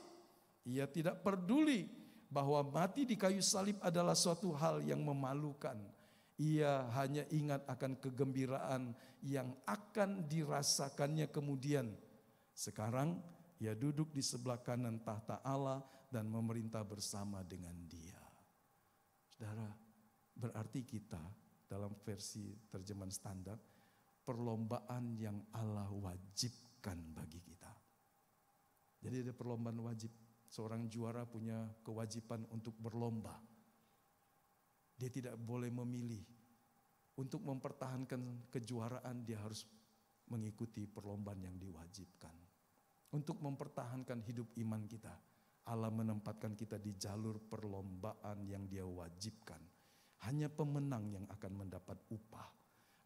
Speaker 1: Ia tidak peduli bahwa mati di kayu salib adalah suatu hal yang memalukan. Ia hanya ingat akan kegembiraan yang akan dirasakannya kemudian. Sekarang ia duduk di sebelah kanan tahta Allah dan memerintah bersama dengan Dia. Saudara, berarti kita dalam versi terjemahan standar, perlombaan yang Allah wajibkan bagi kita. Jadi ada perlombaan wajib. Seorang juara punya kewajiban untuk berlomba. Dia tidak boleh memilih. Untuk mempertahankan kejuaraan dia harus mengikuti perlombaan yang diwajibkan. Untuk mempertahankan hidup iman kita, Allah menempatkan kita di jalur perlombaan yang Dia wajibkan. Hanya pemenang yang akan mendapat upah.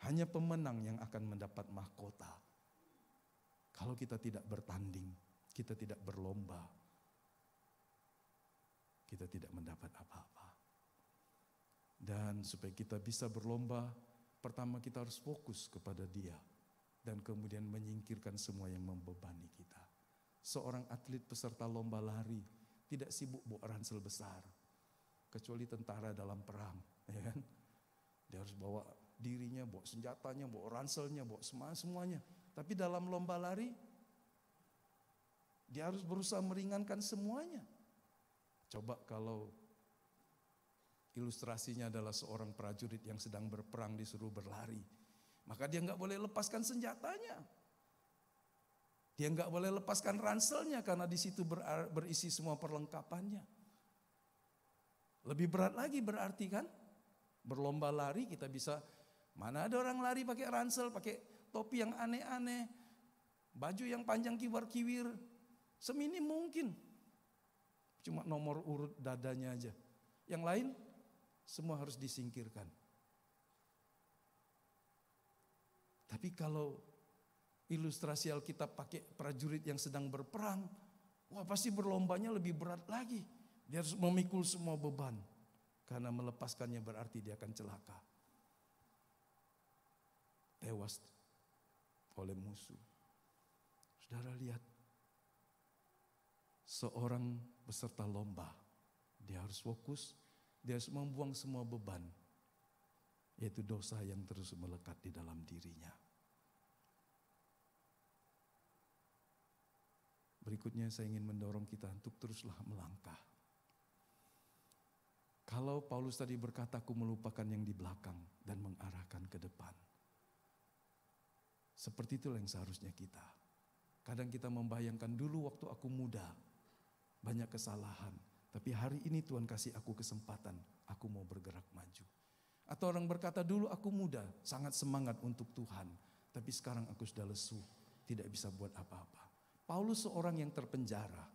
Speaker 1: Hanya pemenang yang akan mendapat mahkota. Kalau kita tidak bertanding, kita tidak berlomba, kita tidak mendapat apa-apa. Dan supaya kita bisa berlomba, pertama kita harus fokus kepada Dia. Dan kemudian menyingkirkan semua yang membebani kita. Seorang atlet peserta lomba lari tidak sibuk bawa ransel besar. Kecuali tentara dalam perang. Ya kan? Dia harus bawa dirinya, bawa senjatanya, bawa ranselnya, bawa semuanya. Tapi dalam lomba lari, dia harus berusaha meringankan semuanya. Coba kalau ilustrasinya adalah seorang prajurit yang sedang berperang disuruh berlari. Maka dia nggak boleh lepaskan senjatanya. Dia nggak boleh lepaskan ranselnya karena di situ berisi semua perlengkapannya. Lebih berat lagi berarti kan? Berlomba lari kita bisa, mana ada orang lari pakai ransel, pakai topi yang aneh-aneh, baju yang panjang kiwir-kiwir, seminim mungkin. Cuma nomor urut dadanya aja. Yang lain semua harus disingkirkan. Tapi kalau ilustrasi Alkitab pakai prajurit yang sedang berperang, wah pasti berlombanya lebih berat lagi. Dia harus memikul semua beban. Karena melepaskannya berarti dia akan celaka. Tewas oleh musuh. Saudara lihat, seorang peserta lomba, dia harus fokus, dia harus membuang semua beban, yaitu dosa yang terus melekat di dalam dirinya. Berikutnya saya ingin mendorong kita untuk teruslah melangkah. Kalau Paulus tadi berkata, aku melupakan yang di belakang dan mengarahkan ke depan. Seperti itulah yang seharusnya kita. Kadang kita membayangkan dulu waktu aku muda, banyak kesalahan. Tapi hari ini Tuhan kasih aku kesempatan, aku mau bergerak maju. Atau orang berkata dulu aku muda, sangat semangat untuk Tuhan. Tapi sekarang aku sudah lesu, tidak bisa buat apa-apa. Paulus seorang yang terpenjara,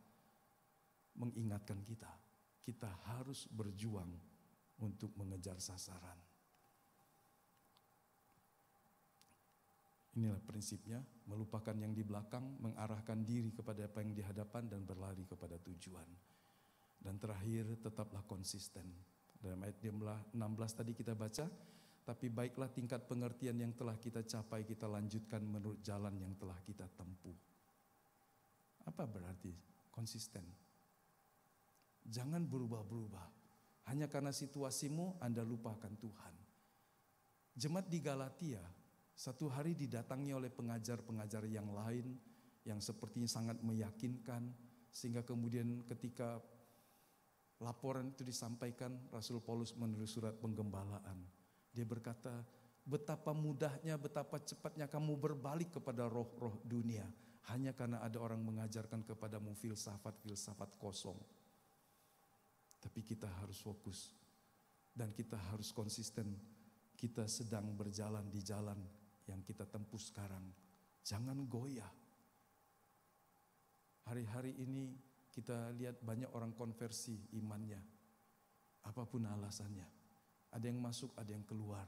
Speaker 1: mengingatkan kita. Kita harus berjuang untuk mengejar sasaran. Inilah prinsipnya, melupakan yang di belakang, mengarahkan diri kepada apa yang di hadapan dan berlari kepada tujuan. Dan terakhir, tetaplah konsisten. Dalam ayat 16 tadi kita baca, tapi baiklah tingkat pengertian yang telah kita capai, kita lanjutkan menurut jalan yang telah kita tempuh. Apa berarti konsisten? Jangan berubah-berubah. Hanya karena situasimu Anda lupakan Tuhan. Jemaat di Galatia satu hari didatangi oleh pengajar-pengajar yang lain yang sepertinya sangat meyakinkan, sehingga kemudian ketika laporan itu disampaikan, Rasul Paulus menulis surat penggembalaan. Dia berkata, betapa mudahnya, betapa cepatnya kamu berbalik kepada roh-roh dunia hanya karena ada orang mengajarkan kepadamu filsafat-filsafat kosong. Tapi kita harus fokus dan kita harus konsisten. Kita sedang berjalan di jalan yang kita tempuh sekarang. Jangan goyah. Hari-hari ini kita lihat banyak orang konversi imannya. Apapun alasannya. Ada yang masuk, ada yang keluar.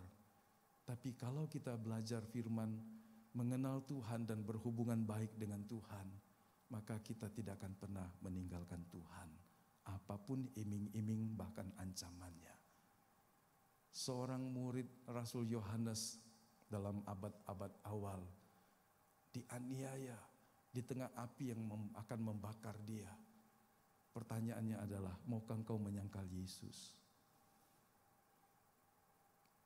Speaker 1: Tapi kalau kita belajar firman, mengenal Tuhan dan berhubungan baik dengan Tuhan, maka kita tidak akan pernah meninggalkan Tuhan. Apapun iming-iming bahkan ancamannya. Seorang murid Rasul Yohanes dalam abad-abad awal dianiaya di tengah api yang akan membakar dia. Pertanyaannya adalah, maukah engkau menyangkal Yesus?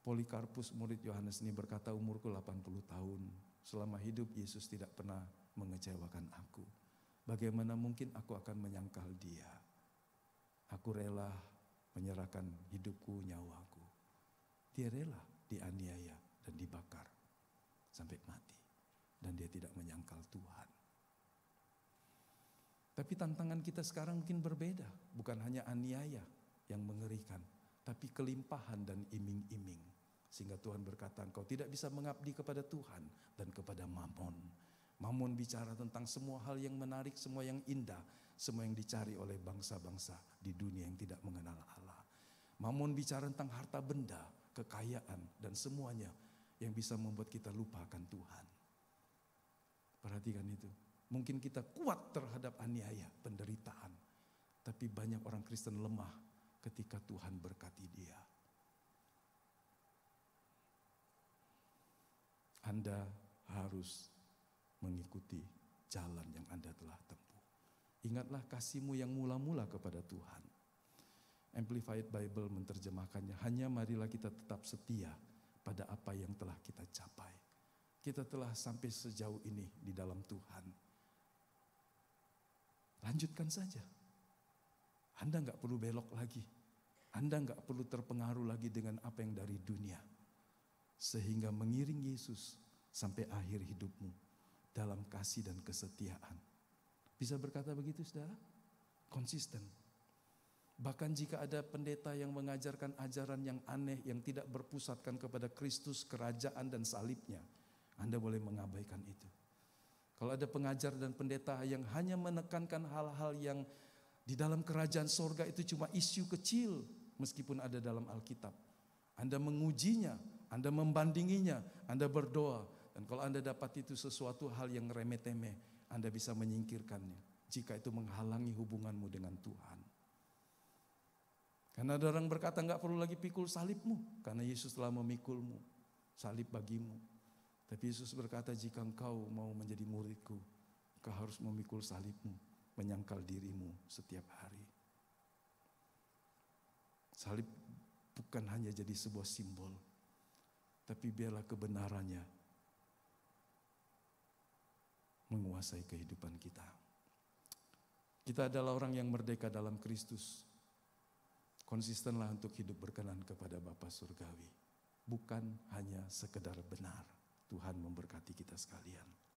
Speaker 1: Polikarpus murid Yohanes ini berkata, umurku 80 tahun. Selama hidup Yesus tidak pernah mengecewakan aku. Bagaimana mungkin aku akan menyangkal dia? Aku rela menyerahkan hidupku, nyawaku. Dia rela dianiaya dan dibakar sampai mati. Dan dia tidak menyangkal Tuhan. Tapi tantangan kita sekarang mungkin berbeda. Bukan hanya aniaya yang mengerikan, tapi kelimpahan dan iming-iming. Sehingga Tuhan berkata, engkau tidak bisa mengabdi kepada Tuhan dan kepada Mamon. Mamon bicara tentang semua hal yang menarik, semua yang indah, semua yang dicari oleh bangsa-bangsa di dunia yang tidak mengenal Allah. Mamon bicara tentang harta benda, kekayaan, dan semuanya yang bisa membuat kita lupakan Tuhan. Perhatikan itu. Mungkin kita kuat terhadap aniaya, penderitaan. Tapi banyak orang Kristen lemah ketika Tuhan berkati dia. Anda harus mengikuti jalan yang Anda telah tempuh. Ingatlah kasihmu yang mula-mula kepada Tuhan. Amplified Bible menerjemahkannya, hanya marilah kita tetap setia pada apa yang telah kita capai. Kita telah sampai sejauh ini di dalam Tuhan. Lanjutkan saja. Anda gak perlu belok lagi. Anda gak perlu terpengaruh lagi dengan apa yang dari dunia. Sehingga mengiring Yesus sampai akhir hidupmu dalam kasih dan kesetiaan. Bisa berkata begitu saudara? Konsisten. Bahkan jika ada pendeta yang mengajarkan ajaran yang aneh, yang tidak berpusatkan kepada Kristus, kerajaan dan salibnya, Anda boleh mengabaikan itu. Kalau ada pengajar dan pendeta yang hanya menekankan hal-hal yang di dalam kerajaan sorga itu cuma isu kecil, meskipun ada dalam Alkitab, Anda mengujinya, Anda membandinginya, Anda berdoa. Dan kalau Anda dapat itu sesuatu hal yang remeh-temeh, Anda bisa menyingkirkannya jika itu menghalangi hubunganmu dengan Tuhan. Karena ada orang berkata gak perlu lagi pikul salibmu, karena Yesus telah memikulmu, salib bagimu. Tapi Yesus berkata, jika engkau mau menjadi muridku, engkau harus memikul salibmu, menyangkal dirimu setiap hari. Salib bukan hanya jadi sebuah simbol, tapi biarlah kebenarannya menguasai kehidupan kita. Kita adalah orang yang merdeka dalam Kristus. Konsistenlah untuk hidup berkenan kepada Bapa Surgawi. Bukan hanya sekedar benar. Tuhan memberkati kita sekalian.